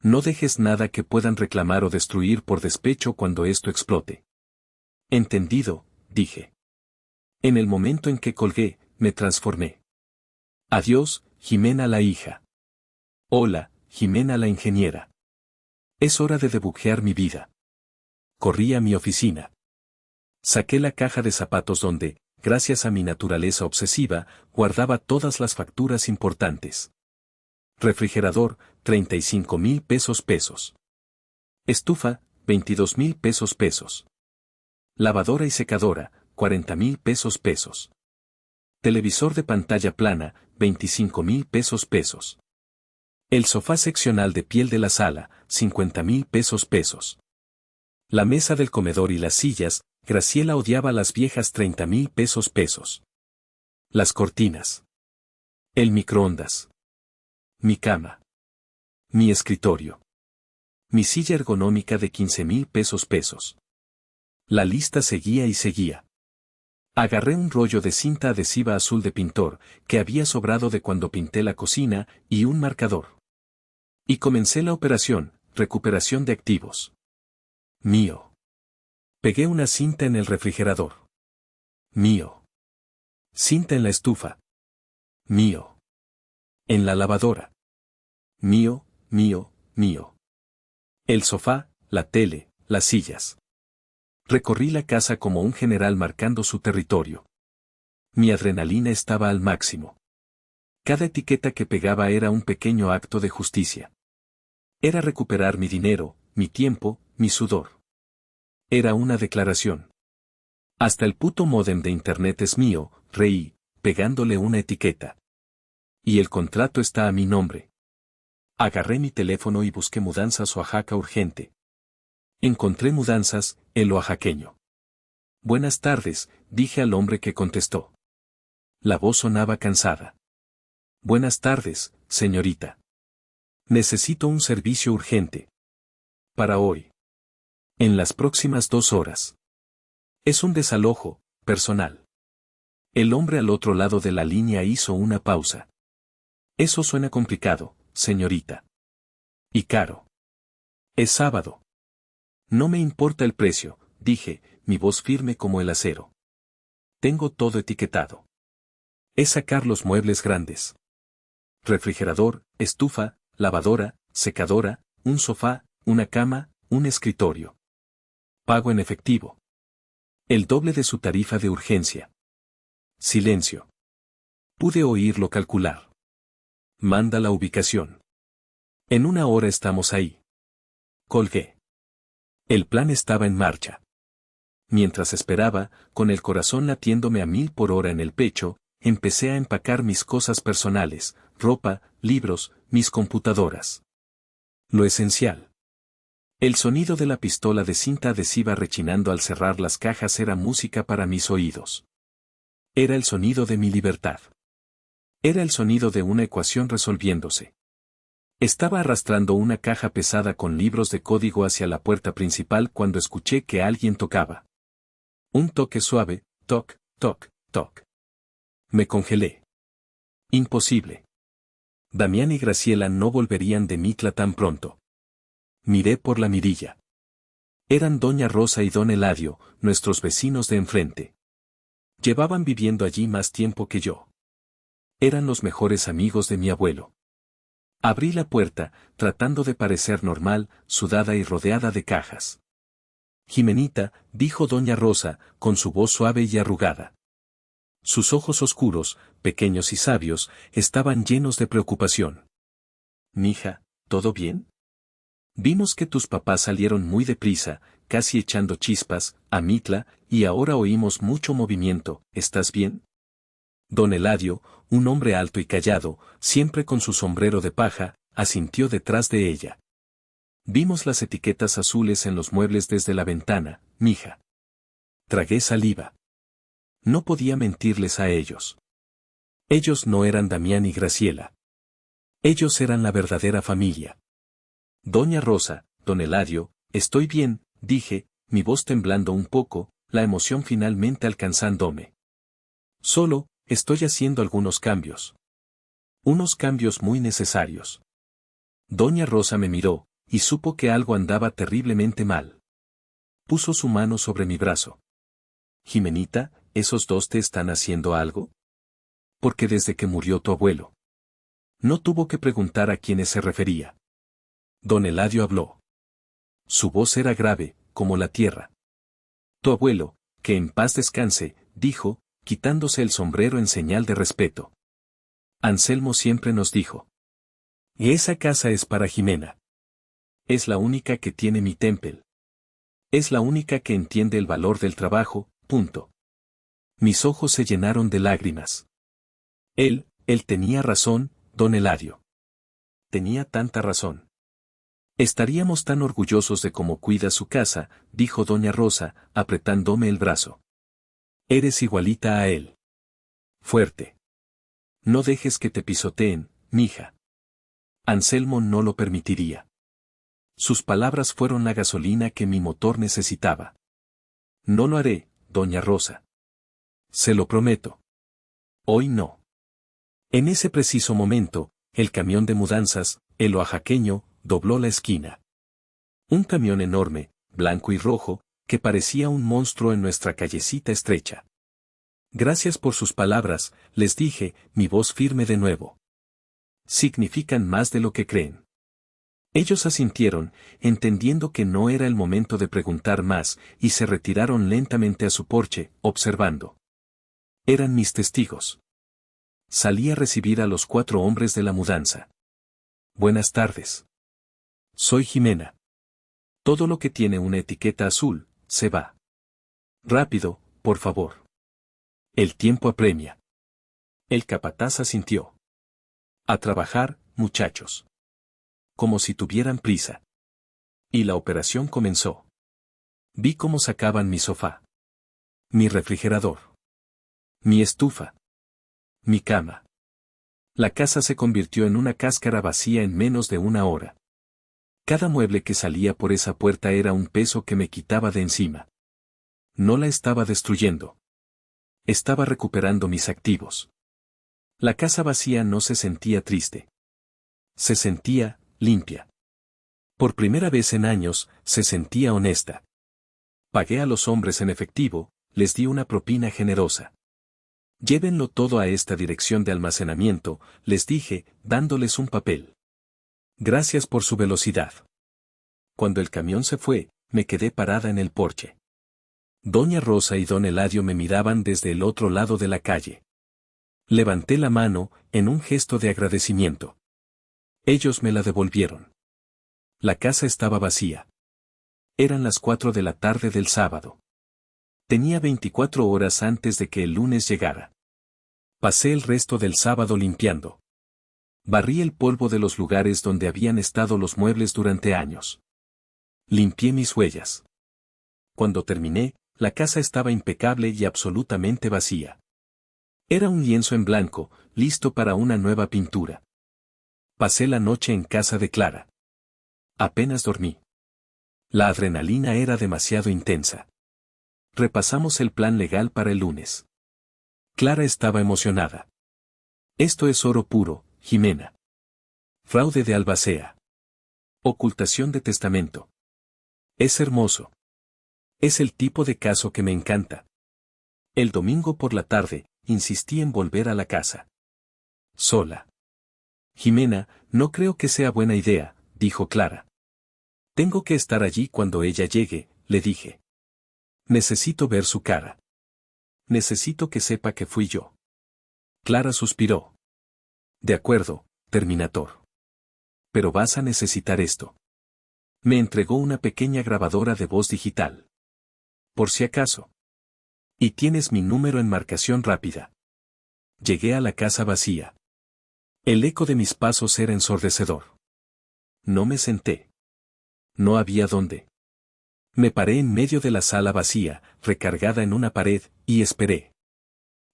No dejes nada que puedan reclamar o destruir por despecho cuando esto explote. Entendido, dije. En el momento en que colgué, me transformé. Adiós, Jimena la hija. Hola, Jimena la ingeniera. Es hora de debujear mi vida. Corrí a mi oficina. Saqué la caja de zapatos donde, gracias a mi naturaleza obsesiva, guardaba todas las facturas importantes. Refrigerador, 35,000 pesos. Estufa, 22,000 pesos. Lavadora y secadora, 40,000 pesos. Televisor de pantalla plana, 25,000 pesos. El sofá seccional de piel de la sala, 50,000 pesos. La mesa del comedor y las sillas, Graciela odiaba las viejas, 30,000 pesos. Las cortinas. El microondas. Mi cama. Mi escritorio. Mi silla ergonómica de 15,000 pesos. La lista seguía y seguía. Agarré un rollo de cinta adhesiva azul de pintor, que había sobrado de cuando pinté la cocina, y un marcador. Y comencé la operación, recuperación de activos. Mío. Pegué una cinta en el refrigerador. Mío. Cinta en la estufa. Mío. En la lavadora. Mío. El sofá, la tele, las sillas. Recorrí la casa como un general marcando su territorio. Mi adrenalina estaba al máximo. Cada etiqueta que pegaba era un pequeño acto de justicia. Era recuperar mi dinero, mi tiempo, mi sudor. Era una declaración. Hasta el puto módem de internet es mío, reí, pegándole una etiqueta. Y el contrato está a mi nombre. Agarré mi teléfono y busqué mudanzas Oaxaca urgente. Encontré mudanzas, el oaxaqueño. Buenas tardes, dije al hombre que contestó. La voz sonaba cansada. Buenas tardes, señorita. Necesito un servicio urgente. Para hoy. En las próximas 2 horas. Es un desalojo, personal. El hombre al otro lado de la línea hizo una pausa. Eso suena complicado, señorita. Y caro. Es sábado. No me importa el precio, dije, mi voz firme como el acero. Tengo todo etiquetado. Es sacar los muebles grandes. Refrigerador, estufa, lavadora, secadora, un sofá, una cama, un escritorio. Pago en efectivo. El doble de su tarifa de urgencia. Silencio. Pude oírlo calcular. Manda la ubicación. En 1 hora estamos ahí. Colgué. El plan estaba en marcha. Mientras esperaba, con el corazón latiéndome a 1000 por hora en el pecho, empecé a empacar mis cosas personales, ropa, libros, mis computadoras. Lo esencial. El sonido de la pistola de cinta adhesiva rechinando al cerrar las cajas era música para mis oídos. Era el sonido de mi libertad. Era el sonido de una ecuación resolviéndose. Estaba arrastrando una caja pesada con libros de código hacia la puerta principal cuando escuché que alguien tocaba. Un toque suave, toc, toc, toc. Me congelé. Imposible. Damián y Graciela no volverían de Mitla tan pronto. Miré por la mirilla. Eran doña Rosa y don Eladio, nuestros vecinos de enfrente. Llevaban viviendo allí más tiempo que yo. Eran los mejores amigos de mi abuelo. Abrí la puerta, tratando de parecer normal, sudada y rodeada de cajas. Jimenita, dijo doña Rosa, con su voz suave y arrugada. Sus ojos oscuros, pequeños y sabios, estaban llenos de preocupación. Mija, ¿todo bien? Vimos que tus papás salieron muy deprisa, casi echando chispas, a Mitla, y ahora oímos mucho movimiento, ¿estás bien? Don Eladio, un hombre alto y callado, siempre con su sombrero de paja, asintió detrás de ella. Vimos las etiquetas azules en los muebles desde la ventana, mija. Tragué saliva. No podía mentirles a ellos. Ellos no eran Damián y Graciela. Ellos eran la verdadera familia. Doña Rosa, don Eladio, estoy bien, dije, mi voz temblando un poco, la emoción finalmente alcanzándome. Solo, estoy haciendo algunos cambios. Unos cambios muy necesarios. Doña Rosa me miró, y supo que algo andaba terriblemente mal. Puso su mano sobre mi brazo. Jimenita, ¿esos dos te están haciendo algo? Porque desde que murió tu abuelo. No tuvo que preguntar a quiénes se refería. Don Eladio habló. Su voz era grave, como la tierra. Tu abuelo, que en paz descanse, dijo, quitándose el sombrero en señal de respeto. Anselmo siempre nos dijo. Y esa casa es para Jimena. Es la única que tiene mi tempel. Es la única que entiende el valor del trabajo, punto. Mis ojos se llenaron de lágrimas. Él tenía razón, don Eladio. Tenía tanta razón. Estaríamos tan orgullosos de cómo cuida su casa, dijo doña Rosa, apretándome el brazo. Eres igualita a él. Fuerte. No dejes que te pisoteen, mija. Anselmo no lo permitiría. Sus palabras fueron la gasolina que mi motor necesitaba. No lo haré, doña Rosa. Se lo prometo. Hoy no. En ese preciso momento, el camión de mudanzas, el oaxaqueño, dobló la esquina. Un camión enorme, blanco y rojo, que parecía un monstruo en nuestra callecita estrecha. Gracias por sus palabras, les dije, mi voz firme de nuevo. Significan más de lo que creen. Ellos asintieron, entendiendo que no era el momento de preguntar más, y se retiraron lentamente a su porche, observando. Eran mis testigos. Salí a recibir a los 4 hombres de la mudanza. Buenas tardes. Soy Jimena. Todo lo que tiene una etiqueta azul, se va. Rápido, por favor. El tiempo apremia. El capataz asintió. A trabajar, muchachos. Como si tuvieran prisa. Y la operación comenzó. Vi cómo sacaban mi sofá. Mi refrigerador. Mi estufa. Mi cama. La casa se convirtió en una cáscara vacía en menos de una hora. Cada mueble que salía por esa puerta era un peso que me quitaba de encima. No la estaba destruyendo. Estaba recuperando mis activos. La casa vacía no se sentía triste. Se sentía limpia. Por primera vez en años, se sentía honesta. Pagué a los hombres en efectivo, les di una propina generosa. Llévenlo todo a esta dirección de almacenamiento, les dije, dándoles un papel. Gracias por su velocidad. Cuando el camión se fue, me quedé parada en el porche. Doña Rosa y don Eladio me miraban desde el otro lado de la calle. Levanté la mano, en un gesto de agradecimiento. Ellos me la devolvieron. La casa estaba vacía. Eran las 4 de la tarde del sábado. Tenía 24 horas antes de que el lunes llegara. Pasé el resto del sábado limpiando. Barrí el polvo de los lugares donde habían estado los muebles durante años. Limpié mis huellas. Cuando terminé, la casa estaba impecable y absolutamente vacía. Era un lienzo en blanco, listo para una nueva pintura. Pasé la noche en casa de Clara. Apenas dormí. La adrenalina era demasiado intensa. Repasamos el plan legal para el lunes. Clara estaba emocionada. Esto es oro puro, Jimena. Fraude de albacea. Ocultación de testamento. Es hermoso. Es el tipo de caso que me encanta. El domingo por la tarde, insistí en volver a la casa. Sola. Jimena, no creo que sea buena idea, dijo Clara. Tengo que estar allí cuando ella llegue, le dije. Necesito ver su cara. Necesito que sepa que fui yo. Clara suspiró. De acuerdo, Terminator. Pero vas a necesitar esto. Me entregó una pequeña grabadora de voz digital. Por si acaso. Y tienes mi número en marcación rápida. Llegué a la casa vacía. El eco de mis pasos era ensordecedor. No me senté. No había dónde. Me paré en medio de la sala vacía, recargada en una pared, y esperé.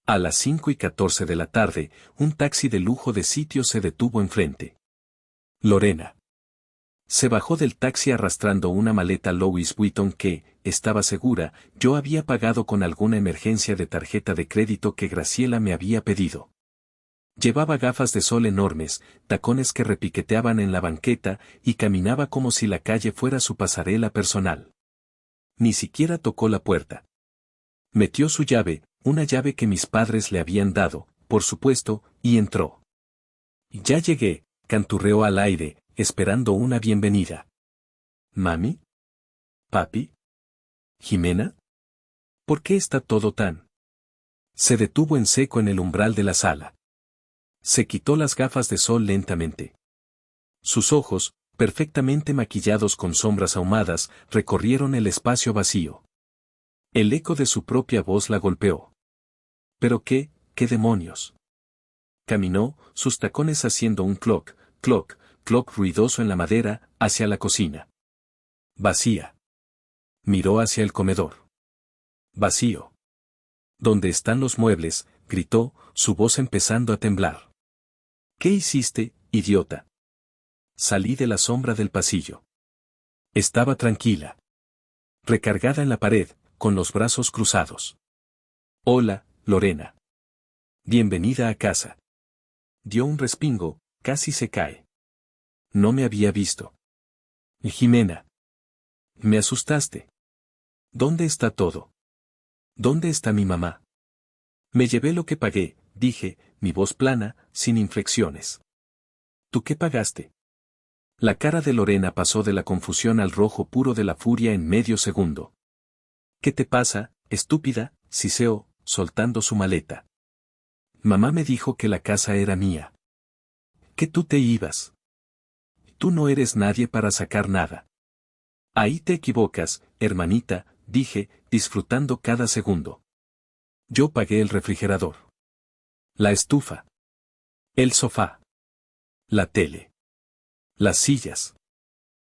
A las 5:14 de la tarde, un taxi de lujo de sitio se detuvo enfrente. Lorena. Se bajó del taxi arrastrando una maleta Louis Vuitton que, estaba segura, yo había pagado con alguna emergencia de tarjeta de crédito que Graciela me había pedido. Llevaba gafas de sol enormes, tacones que repiqueteaban en la banqueta, y caminaba como si la calle fuera su pasarela personal. Ni siquiera tocó la puerta. Metió su llave, una llave que mis padres le habían dado, por supuesto, y entró. Ya llegué, canturreó al aire, esperando una bienvenida. ¿Mami? ¿Papi? ¿Jimena? ¿Por qué está todo tan? Se detuvo en seco en el umbral de la sala. Se quitó las gafas de sol lentamente. Sus ojos, perfectamente maquillados con sombras ahumadas, recorrieron el espacio vacío. El eco de su propia voz la golpeó. ¿Pero qué demonios? Caminó, sus tacones haciendo un cloc, cloc, cloc ruidoso en la madera, hacia la cocina. Vacía. Miró hacia el comedor. Vacío. ¿Dónde están los muebles?, gritó, su voz empezando a temblar. ¿Qué hiciste, idiota? Salí de la sombra del pasillo. Estaba tranquila. Recargada en la pared, con los brazos cruzados. Hola, Lorena. Bienvenida a casa. Dio un respingo, casi se cae. No me había visto. Jimena. Me asustaste. ¿Dónde está todo? ¿Dónde está mi mamá? Me llevé lo que pagué, dije, mi voz plana, sin inflexiones. ¿Tú qué pagaste? La cara de Lorena pasó de la confusión al rojo puro de la furia en medio segundo. ¿Qué te pasa, estúpida?, siseó, soltando su maleta. Mamá me dijo que la casa era mía. Que tú te ibas. Tú no eres nadie para sacar nada. Ahí te equivocas, hermanita, dije, disfrutando cada segundo. Yo pagué el refrigerador, la estufa, el sofá, la tele, las sillas,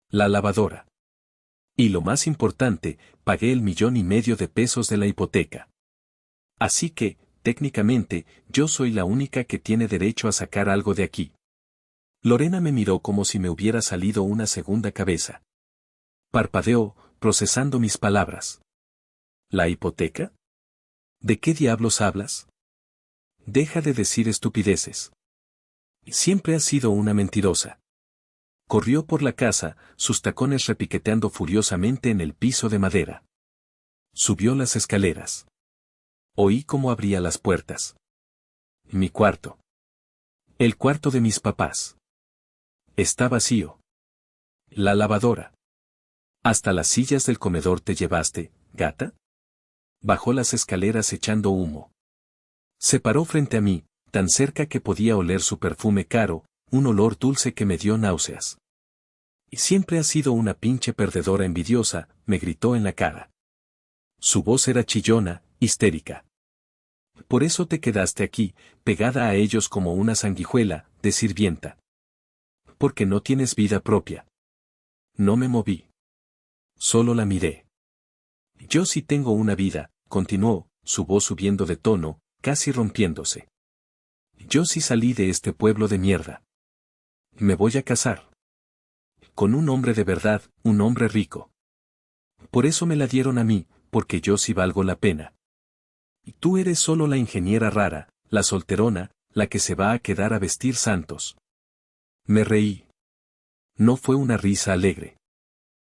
la lavadora. Y lo más importante, pagué el 1,5 millones de pesos de la hipoteca. Así que, técnicamente, yo soy la única que tiene derecho a sacar algo de aquí. Lorena me miró como si me hubiera salido una segunda cabeza. Parpadeó, procesando mis palabras. ¿La hipoteca? ¿De qué diablos hablas? Deja de decir estupideces. Siempre has sido una mentirosa. Corrió por la casa, sus tacones repiqueteando furiosamente en el piso de madera. Subió las escaleras. Oí cómo abría las puertas. Mi cuarto. El cuarto de mis papás. Está vacío. La lavadora. ¿Hasta las sillas del comedor te llevaste, gata? Bajó las escaleras echando humo. Se paró frente a mí, tan cerca que podía oler su perfume caro, un olor dulce que me dio náuseas. Y siempre has sido una pinche perdedora envidiosa, me gritó en la cara. Su voz era chillona, histérica. Por eso te quedaste aquí, pegada a ellos como una sanguijuela, de sirvienta. Porque no tienes vida propia. No me moví. Solo la miré. Yo sí tengo una vida, continuó, su voz subiendo de tono, casi rompiéndose. Yo sí salí de este pueblo de mierda. Me voy a casar. Con un hombre de verdad, un hombre rico. Por eso me la dieron a mí, porque yo sí valgo la pena. Y tú eres solo la ingeniera rara, la solterona, la que se va a quedar a vestir santos. Me reí. No fue una risa alegre.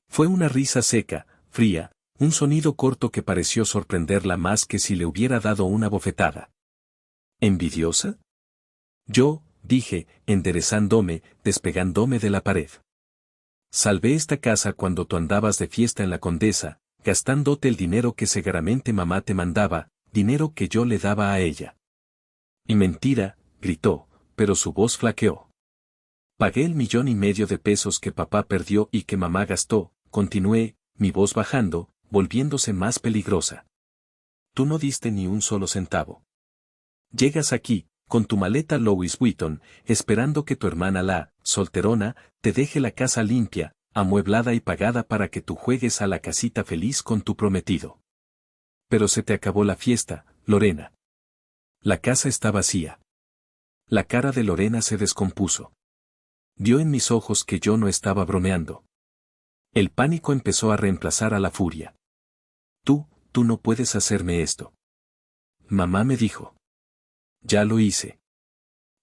Fue una risa seca, fría, un sonido corto que pareció sorprenderla más que si le hubiera dado una bofetada. ¿Envidiosa? Yo, dije, enderezándome, despegándome de la pared. Salvé esta casa cuando tú andabas de fiesta en la Condesa, gastándote el dinero que seguramente mamá te mandaba, dinero que yo le daba a ella. Y mentira, gritó, pero su voz flaqueó. Pagué el 1,5 millones de pesos que papá perdió y que mamá gastó, continué, mi voz bajando, volviéndose más peligrosa. Tú no diste ni un solo centavo. Llegas aquí, con tu maleta Louis Vuitton, esperando que tu hermana la, solterona, te deje la casa limpia, amueblada y pagada para que tú juegues a la casita feliz con tu prometido. Pero se te acabó la fiesta, Lorena. La casa está vacía. La cara de Lorena se descompuso. Vio en mis ojos que yo no estaba bromeando. El pánico empezó a reemplazar a la furia. Tú no puedes hacerme esto. Mamá me dijo. Ya lo hice.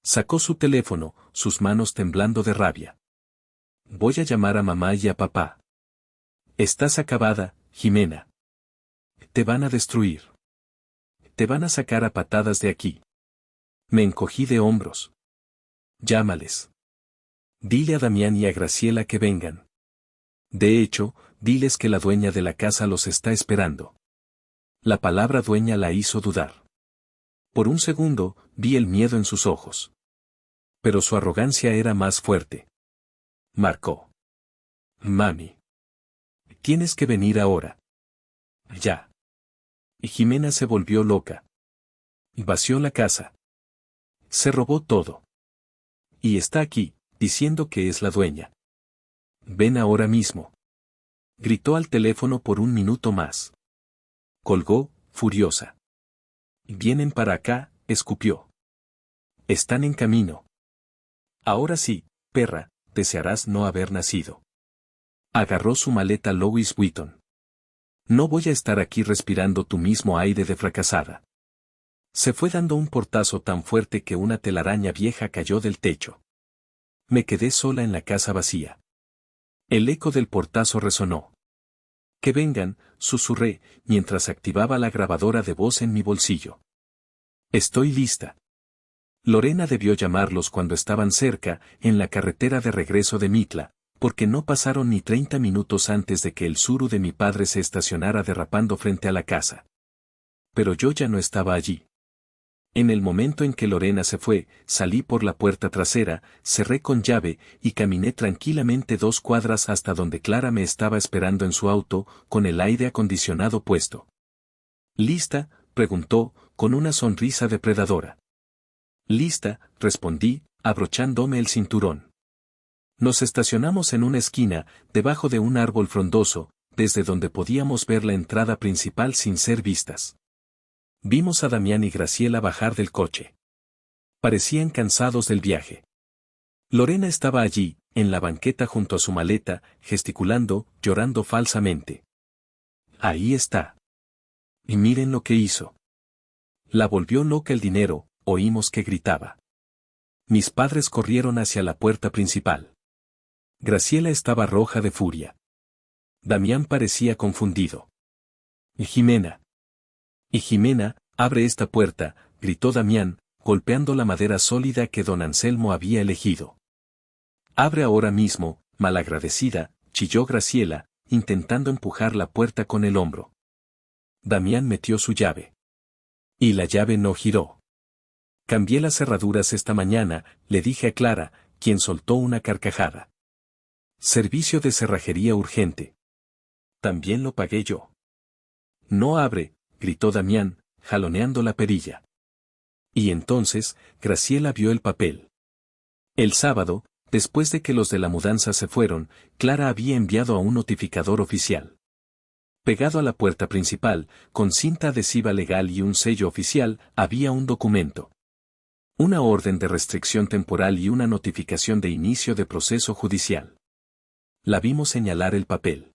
Sacó su teléfono, sus manos temblando de rabia. Voy a llamar a mamá y a papá. Estás acabada, Jimena. Te van a destruir. Te van a sacar a patadas de aquí. Me encogí de hombros. Llámales. Dile a Damián y a Graciela que vengan. De hecho, diles que la dueña de la casa los está esperando. La palabra dueña la hizo dudar. Por un segundo, vi el miedo en sus ojos. Pero su arrogancia era más fuerte. Marcó. Mami. Tienes que venir ahora. Ya. Y Jimena se volvió loca. Vació la casa. Se robó todo. Y está aquí, diciendo que es la dueña. Ven ahora mismo. Gritó al teléfono por un minuto más. Colgó, furiosa. Vienen para acá, escupió. Están en camino. Ahora sí, perra, desearás no haber nacido. Agarró su maleta Louis Vuitton. No voy a estar aquí respirando tu mismo aire de fracasada. Se fue dando un portazo tan fuerte que una telaraña vieja cayó del techo. Me quedé sola en la casa vacía. El eco del portazo resonó. Que vengan, susurré, mientras activaba la grabadora de voz en mi bolsillo. Estoy lista. Lorena debió llamarlos cuando estaban cerca, en la carretera de regreso de Mitla, Porque no pasaron ni 30 minutos antes de que el Tsuru de mi padre se estacionara derrapando frente a la casa. Pero yo ya no estaba allí. En el momento en que Lorena se fue, salí por la puerta trasera, cerré con llave y caminé tranquilamente 2 cuadras hasta donde Clara me estaba esperando en su auto, con el aire acondicionado puesto. ¿Lista?, preguntó, con una sonrisa depredadora. Lista, respondí, abrochándome el cinturón. Nos estacionamos en una esquina, debajo de un árbol frondoso, desde donde podíamos ver la entrada principal sin ser vistas. Vimos a Damián y Graciela bajar del coche. Parecían cansados del viaje. Lorena estaba allí, en la banqueta junto a su maleta, gesticulando, llorando falsamente. Ahí está. Y miren lo que hizo. La volvió loca el dinero, oímos que gritaba. Mis padres corrieron hacia la puerta principal. Graciela estaba roja de furia. Damián parecía confundido. Y Jimena, abre esta puerta, gritó Damián, golpeando la madera sólida que don Anselmo había elegido. Abre ahora mismo, malagradecida, chilló Graciela, intentando empujar la puerta con el hombro. Damián metió su llave. Y la llave no giró. Cambié las cerraduras esta mañana, le dije a Clara, quien soltó una carcajada. Servicio de cerrajería urgente. También lo pagué yo. No abre, gritó Damián, jaloneando la perilla. Y entonces, Graciela vio el papel. El sábado, después de que los de la mudanza se fueron, Clara había enviado a un notificador oficial. Pegado a la puerta principal, con cinta adhesiva legal y un sello oficial, había un documento. Una orden de restricción temporal y una notificación de inicio de proceso judicial. La vimos señalar el papel.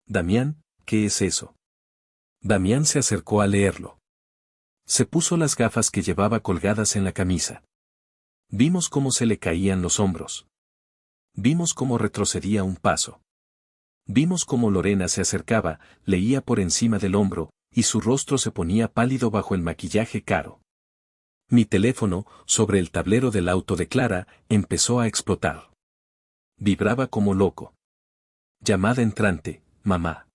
Damián, ¿qué es eso? Damián se acercó a leerlo. Se puso las gafas que llevaba colgadas en la camisa. Vimos cómo se le caían los hombros. Vimos cómo retrocedía un paso. Vimos cómo Lorena se acercaba, leía por encima del hombro, y su rostro se ponía pálido bajo el maquillaje caro. Mi teléfono, sobre el tablero del auto de Clara, empezó a explotar. Vibraba como loco. Llamada entrante, mamá.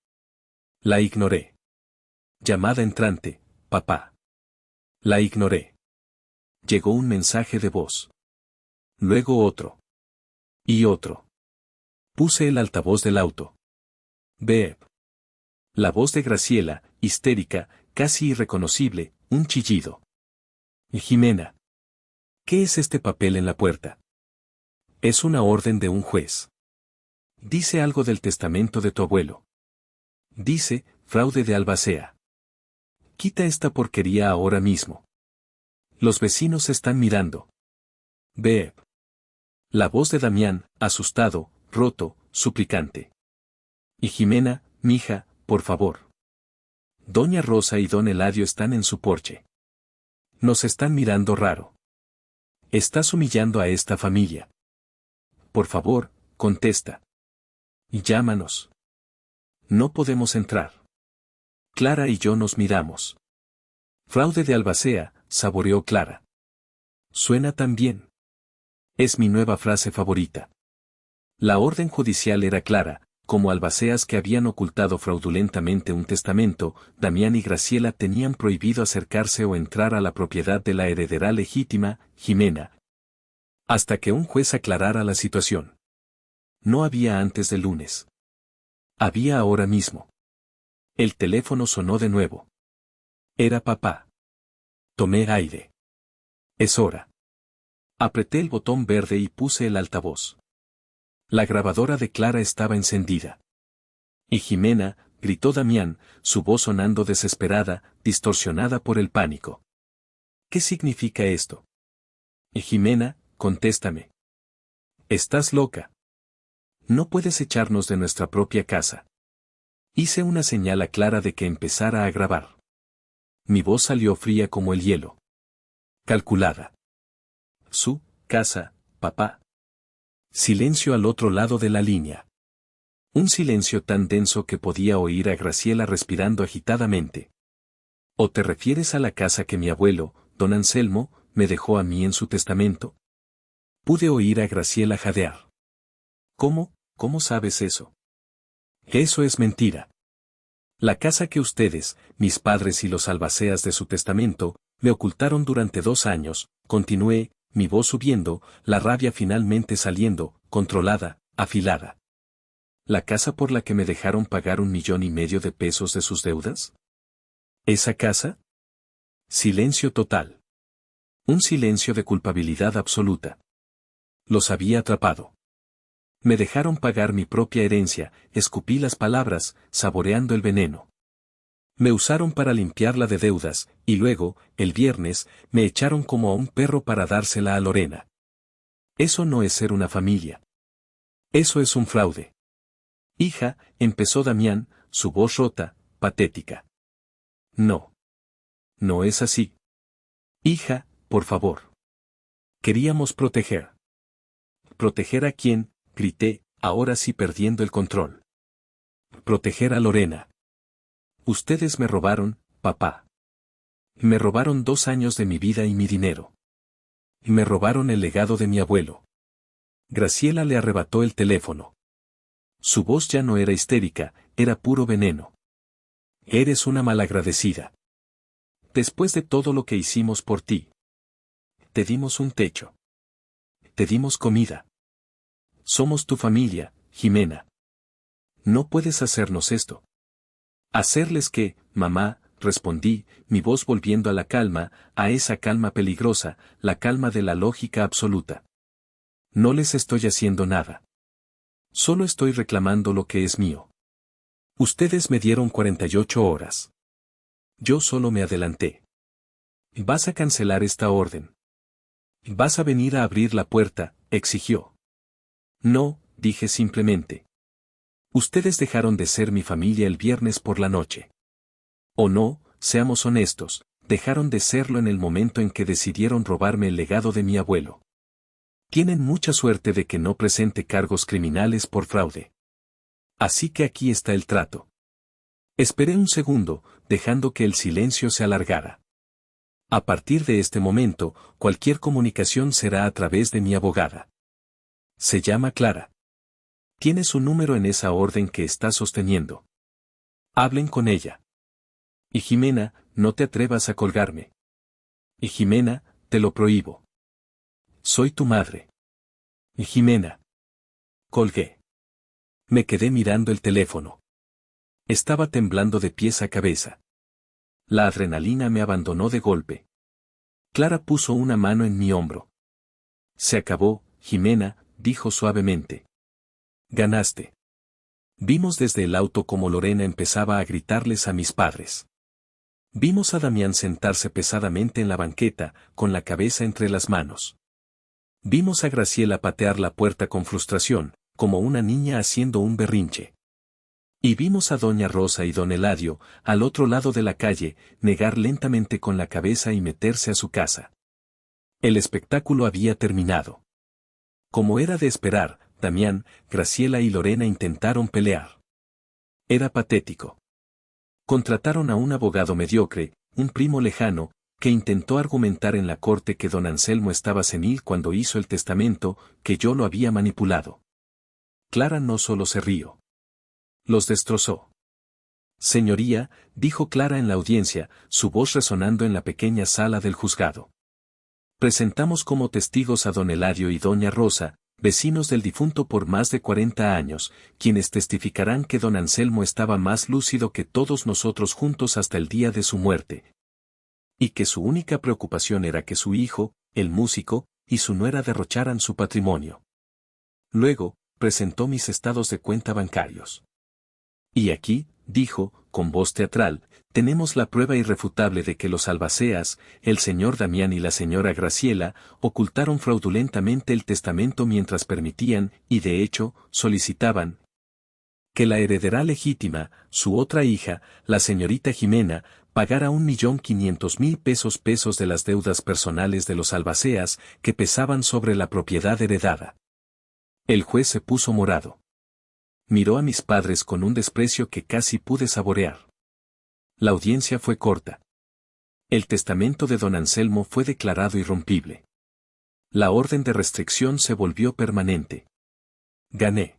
La ignoré. Llamada entrante, papá. La ignoré. Llegó un mensaje de voz. Luego otro. Y otro. Puse el altavoz del auto. Beep. La voz de Graciela, histérica, casi irreconocible, un chillido. Y Jimena. ¿Qué es este papel en la puerta? Es una orden de un juez. Dice algo del testamento de tu abuelo. Dice, fraude de albacea. Quita esta porquería ahora mismo. Los vecinos están mirando. Beep. La voz de Damián, asustado, roto, suplicante. Y Jimena, mija, por favor. Doña Rosa y don Eladio están en su porche. Nos están mirando raro. Estás humillando a esta familia. Por favor, contesta. Y llámanos. No podemos entrar. Clara y yo nos miramos. Fraude de albacea, saboreó Clara. Suena tan bien. Es mi nueva frase favorita. La orden judicial era clara, como albaceas que habían ocultado fraudulentamente un testamento, Damián y Graciela tenían prohibido acercarse o entrar a la propiedad de la heredera legítima, Jimena, hasta que un juez aclarara la situación. No había antes del lunes. Había ahora mismo. El teléfono sonó de nuevo. Era papá. Tomé aire. Es hora. Apreté el botón verde y puse el altavoz. La grabadora de Clara estaba encendida. Y Jimena, gritó Damián, su voz sonando desesperada, distorsionada por el pánico. ¿Qué significa esto? Y Jimena, contéstame. ¿Estás loca? No puedes echarnos de nuestra propia casa. Hice una señal a Clara de que empezara a grabar. Mi voz salió fría como el hielo. Calculada. Su casa, papá. Silencio al otro lado de la línea. Un silencio tan denso que podía oír a Graciela respirando agitadamente. ¿O te refieres a la casa que mi abuelo, don Anselmo, me dejó a mí en su testamento? Pude oír a Graciela jadear. ¿Cómo? ¿Cómo sabes eso? Eso es mentira. La casa que ustedes, mis padres y los albaceas de su testamento, me ocultaron durante 2 años, continué, mi voz subiendo, la rabia finalmente saliendo, controlada, afilada. ¿La casa por la que me dejaron pagar 1,5 millones de pesos de sus deudas? ¿Esa casa? Silencio total. Un silencio de culpabilidad absoluta. Los había atrapado. Me dejaron pagar mi propia herencia, escupí las palabras, saboreando el veneno. Me usaron para limpiarla de deudas, y luego, el viernes, me echaron como a un perro para dársela a Lorena. Eso no es ser una familia. Eso es un fraude. Hija, empezó Damián, su voz rota, patética. No. No es así. Hija, por favor. Queríamos proteger. ¿Proteger a quién? Grité, ahora sí perdiendo el control. Proteger a Lorena. Ustedes me robaron, papá. Me robaron 2 años de mi vida y mi dinero. Me robaron el legado de mi abuelo. Graciela le arrebató el teléfono. Su voz ya no era histérica, era puro veneno. Eres una malagradecida. Después de todo lo que hicimos por ti. Te dimos un techo. Te dimos comida. Somos tu familia, Jimena. No puedes hacernos esto. ¿Hacerles qué, mamá? Respondí, mi voz volviendo a la calma, a esa calma peligrosa, la calma de la lógica absoluta. No les estoy haciendo nada. Solo estoy reclamando lo que es mío. Ustedes me dieron 48 horas. Yo solo me adelanté. Vas a cancelar esta orden. Vas a venir a abrir la puerta, exigió. No, dije simplemente. Ustedes dejaron de ser mi familia el viernes por la noche. O no, seamos honestos, dejaron de serlo en el momento en que decidieron robarme el legado de mi abuelo. Tienen mucha suerte de que no presente cargos criminales por fraude. Así que aquí está el trato. Esperé un segundo, dejando que el silencio se alargara. A partir de este momento, cualquier comunicación será a través de mi abogada. Se llama Clara. Tiene su número en esa orden que está sosteniendo. Hablen con ella. Y Jimena, no te atrevas a colgarme. Y Jimena, te lo prohíbo. Soy tu madre. Y Jimena. Colgué. Me quedé mirando el teléfono. Estaba temblando de pies a cabeza. La adrenalina me abandonó de golpe. Clara puso una mano en mi hombro. Se acabó, Jimena, dijo suavemente. Ganaste. Vimos desde el auto cómo Lorena empezaba a gritarles a mis padres. Vimos a Damián sentarse pesadamente en la banqueta, con la cabeza entre las manos. Vimos a Graciela patear la puerta con frustración, como una niña haciendo un berrinche. Y vimos a doña Rosa y don Eladio, al otro lado de la calle, negar lentamente con la cabeza y meterse a su casa. El espectáculo había terminado. Como era de esperar, Damián, Graciela y Lorena intentaron pelear. Era patético. Contrataron a un abogado mediocre, un primo lejano, que intentó argumentar en la corte que don Anselmo estaba senil cuando hizo el testamento, que yo lo había manipulado. Clara no solo se rió. Los destrozó. Señoría, dijo Clara en la audiencia, su voz resonando en la pequeña sala del juzgado. Presentamos como testigos a don Eladio y doña Rosa, vecinos del difunto por más de 40 años, quienes testificarán que don Anselmo estaba más lúcido que todos nosotros juntos hasta el día de su muerte. Y que su única preocupación era que su hijo, el músico, y su nuera derrocharan su patrimonio. Luego, presentó mis estados de cuenta bancarios. Y aquí, dijo, con voz teatral, tenemos la prueba irrefutable de que los albaceas, el señor Damián y la señora Graciela, ocultaron fraudulentamente el testamento mientras permitían, y de hecho, solicitaban, que la heredera legítima, su otra hija, la señorita Jimena, pagara 1,500,000 pesos de las deudas personales de los albaceas, que pesaban sobre la propiedad heredada. El juez se puso morado. Miró a mis padres con un desprecio que casi pude saborear. La audiencia fue corta. El testamento de don Anselmo fue declarado irrompible. La orden de restricción se volvió permanente. Gané.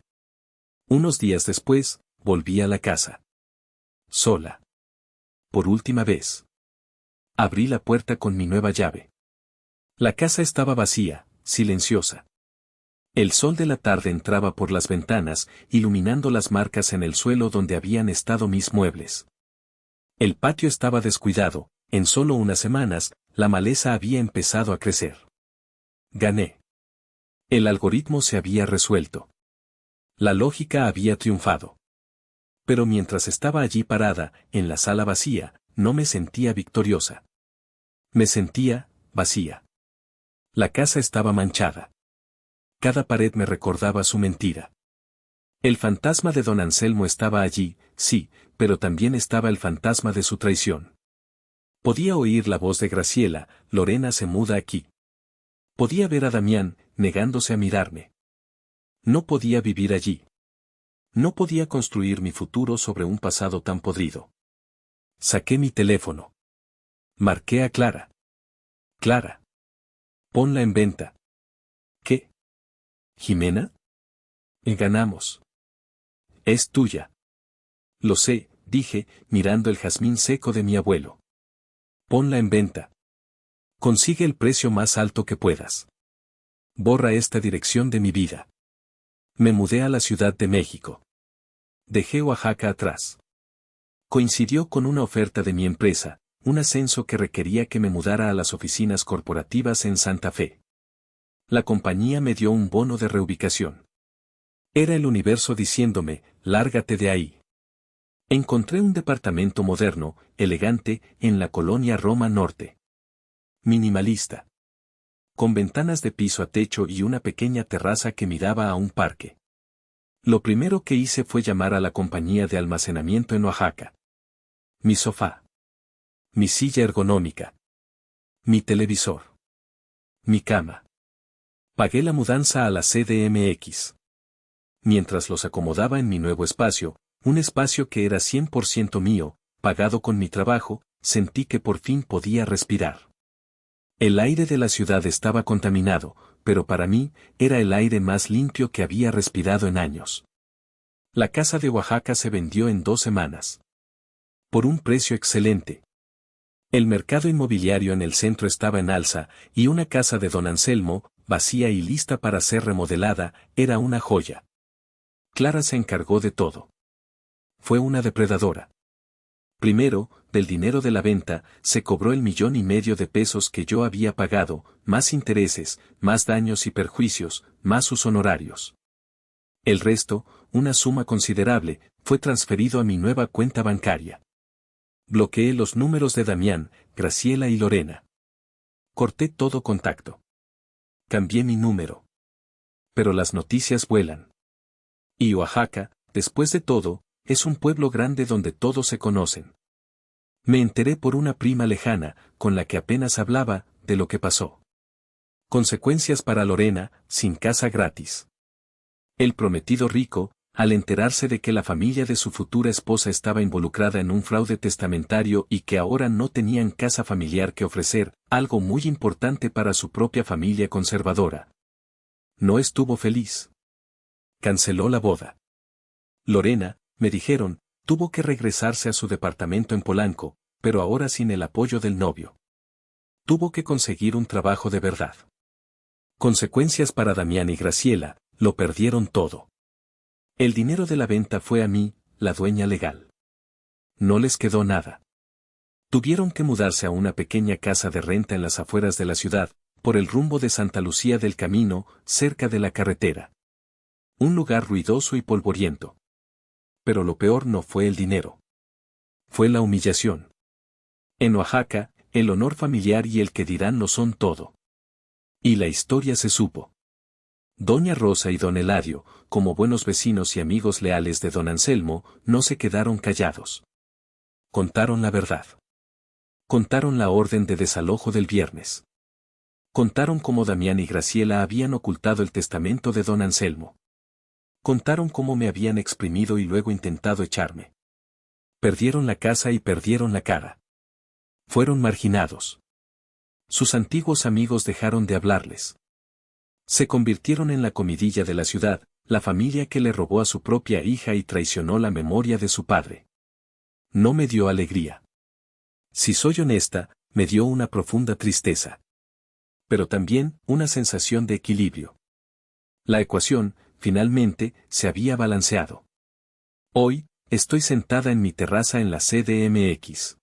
Unos días después, volví a la casa. Sola. Por última vez. Abrí la puerta con mi nueva llave. La casa estaba vacía, silenciosa. El sol de la tarde entraba por las ventanas, iluminando las marcas en el suelo donde habían estado mis muebles. El patio estaba descuidado, en solo unas semanas, la maleza había empezado a crecer. Gané. El algoritmo se había resuelto. La lógica había triunfado. Pero mientras estaba allí parada, en la sala vacía, no me sentía victoriosa. Me sentía vacía. La casa estaba manchada. Cada pared me recordaba su mentira. El fantasma de don Anselmo estaba allí, sí, pero también estaba el fantasma de su traición. Podía oír la voz de Graciela: Lorena se muda aquí. Podía ver a Damián, negándose a mirarme. No podía vivir allí. No podía construir mi futuro sobre un pasado tan podrido. Saqué mi teléfono. Marqué a Clara. Clara. Ponla en venta. ¿Qué? ¿Jimena? Ganamos. Es tuya. Lo sé, dije, mirando el jazmín seco de mi abuelo. Ponla en venta. Consigue el precio más alto que puedas. Borra esta dirección de mi vida. Me mudé a la Ciudad de México. Dejé Oaxaca atrás. Coincidió con una oferta de mi empresa, un ascenso que requería que me mudara a las oficinas corporativas en Santa Fe. La compañía me dio un bono de reubicación. Era el universo diciéndome: lárgate de ahí. Encontré un departamento moderno, elegante, en la colonia Roma Norte. Minimalista. Con ventanas de piso a techo y una pequeña terraza que miraba a un parque. Lo primero que hice fue llamar a la compañía de almacenamiento en Oaxaca. Mi sofá. Mi silla ergonómica. Mi televisor. Mi cama. Pagué la mudanza a la CDMX. Mientras los acomodaba en mi nuevo espacio, un espacio que era 100% mío, pagado con mi trabajo, sentí que por fin podía respirar. El aire de la ciudad estaba contaminado, pero para mí, era el aire más limpio que había respirado en años. La casa de Oaxaca se vendió en 2 semanas. Por un precio excelente. El mercado inmobiliario en el centro estaba en alza, y una casa de don Anselmo, vacía y lista para ser remodelada, era una joya. Clara se encargó de todo. Fue una depredadora. Primero, del dinero de la venta, se cobró el 1,5 millones de pesos que yo había pagado, más intereses, más daños y perjuicios, más sus honorarios. El resto, una suma considerable, fue transferido a mi nueva cuenta bancaria. Bloqueé los números de Damián, Graciela y Lorena. Corté todo contacto. Cambié mi número. Pero las noticias vuelan. Y Oaxaca, después de todo, es un pueblo grande donde todos se conocen. Me enteré por una prima lejana, con la que apenas hablaba, de lo que pasó. Consecuencias para Lorena: sin casa gratis. El prometido rico, al enterarse de que la familia de su futura esposa estaba involucrada en un fraude testamentario y que ahora no tenían casa familiar que ofrecer, algo muy importante para su propia familia conservadora. No estuvo feliz. Canceló la boda. Lorena, me dijeron, tuvo que regresarse a su departamento en Polanco, pero ahora sin el apoyo del novio. Tuvo que conseguir un trabajo de verdad. Consecuencias para Damián y Graciela: lo perdieron todo. El dinero de la venta fue a mí, la dueña legal. No les quedó nada. Tuvieron que mudarse a una pequeña casa de renta en las afueras de la ciudad, por el rumbo de Santa Lucía del Camino, cerca de la carretera. Un lugar ruidoso y polvoriento. Pero lo peor no fue el dinero. Fue la humillación. En Oaxaca, el honor familiar y el que dirán lo son todo. Y la historia se supo. Doña Rosa y don Eladio, como buenos vecinos y amigos leales de don Anselmo, no se quedaron callados. Contaron la verdad. Contaron la orden de desalojo del viernes. Contaron cómo Damián y Graciela habían ocultado el testamento de don Anselmo. Contaron cómo me habían exprimido y luego intentado echarme. Perdieron la casa y perdieron la cara. Fueron marginados. Sus antiguos amigos dejaron de hablarles. Se convirtieron en la comidilla de la ciudad, la familia que le robó a su propia hija y traicionó la memoria de su padre. No me dio alegría. Si soy honesta, me dio una profunda tristeza. Pero también una sensación de equilibrio. La ecuación, finalmente, se había balanceado. Hoy, estoy sentada en mi terraza en la CDMX.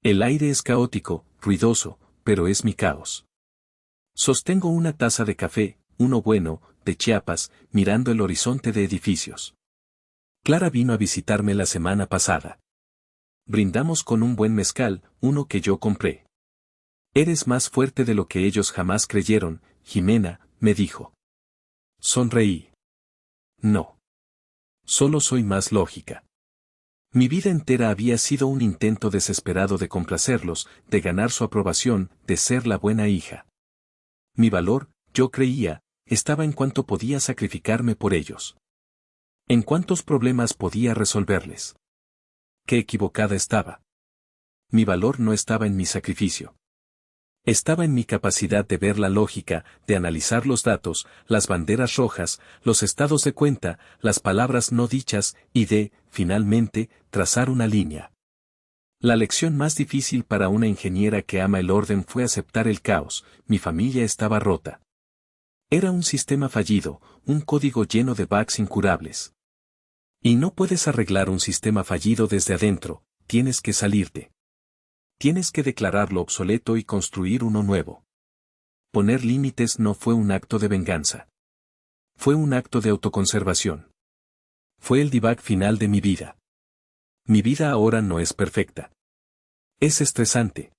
El aire es caótico, ruidoso, pero es mi caos. Sostengo una taza de café, uno bueno, de Chiapas, mirando el horizonte de edificios. Clara vino a visitarme la semana pasada. Brindamos con un buen mezcal, uno que yo compré. Eres más fuerte de lo que ellos jamás creyeron, Jimena, me dijo. Sonreí. No. Solo soy más lógica. Mi vida entera había sido un intento desesperado de complacerlos, de ganar su aprobación, de ser la buena hija. Mi valor, yo creía, estaba en cuánto podía sacrificarme por ellos. En cuántos problemas podía resolverles. Qué equivocada estaba. Mi valor no estaba en mi sacrificio. Estaba en mi capacidad de ver la lógica, de analizar los datos, las banderas rojas, los estados de cuenta, las palabras no dichas, y de, finalmente, trazar una línea. La lección más difícil para una ingeniera que ama el orden fue aceptar el caos. Mi familia estaba rota. Era un sistema fallido, un código lleno de bugs incurables. Y no puedes arreglar un sistema fallido desde adentro, tienes que salirte. Tienes que declararlo obsoleto y construir uno nuevo. Poner límites no fue un acto de venganza. Fue un acto de autoconservación. Fue el debug final de mi vida. Mi vida ahora no es perfecta. Es estresante.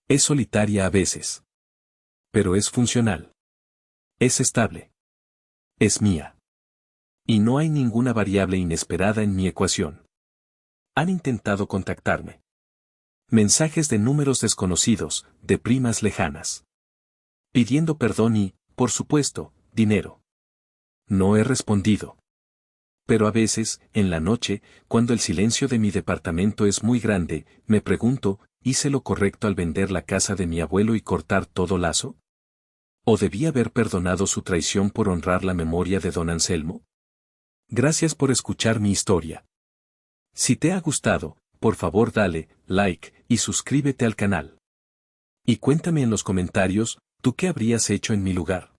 Es solitaria a veces. Pero es funcional. Es estable. Es mía. Y no hay ninguna variable inesperada en mi ecuación. Han intentado contactarme. Mensajes de números desconocidos, de primas lejanas. Pidiendo perdón y, por supuesto, dinero. No he respondido. Pero a veces, en la noche, cuando el silencio de mi departamento es muy grande, me pregunto, ¿hice lo correcto al vender la casa de mi abuelo y cortar todo lazo? ¿O debí haber perdonado su traición por honrar la memoria de don Anselmo? Gracias por escuchar mi historia. Si te ha gustado, por favor dale like y suscríbete al canal. Y cuéntame en los comentarios, ¿tú qué habrías hecho en mi lugar?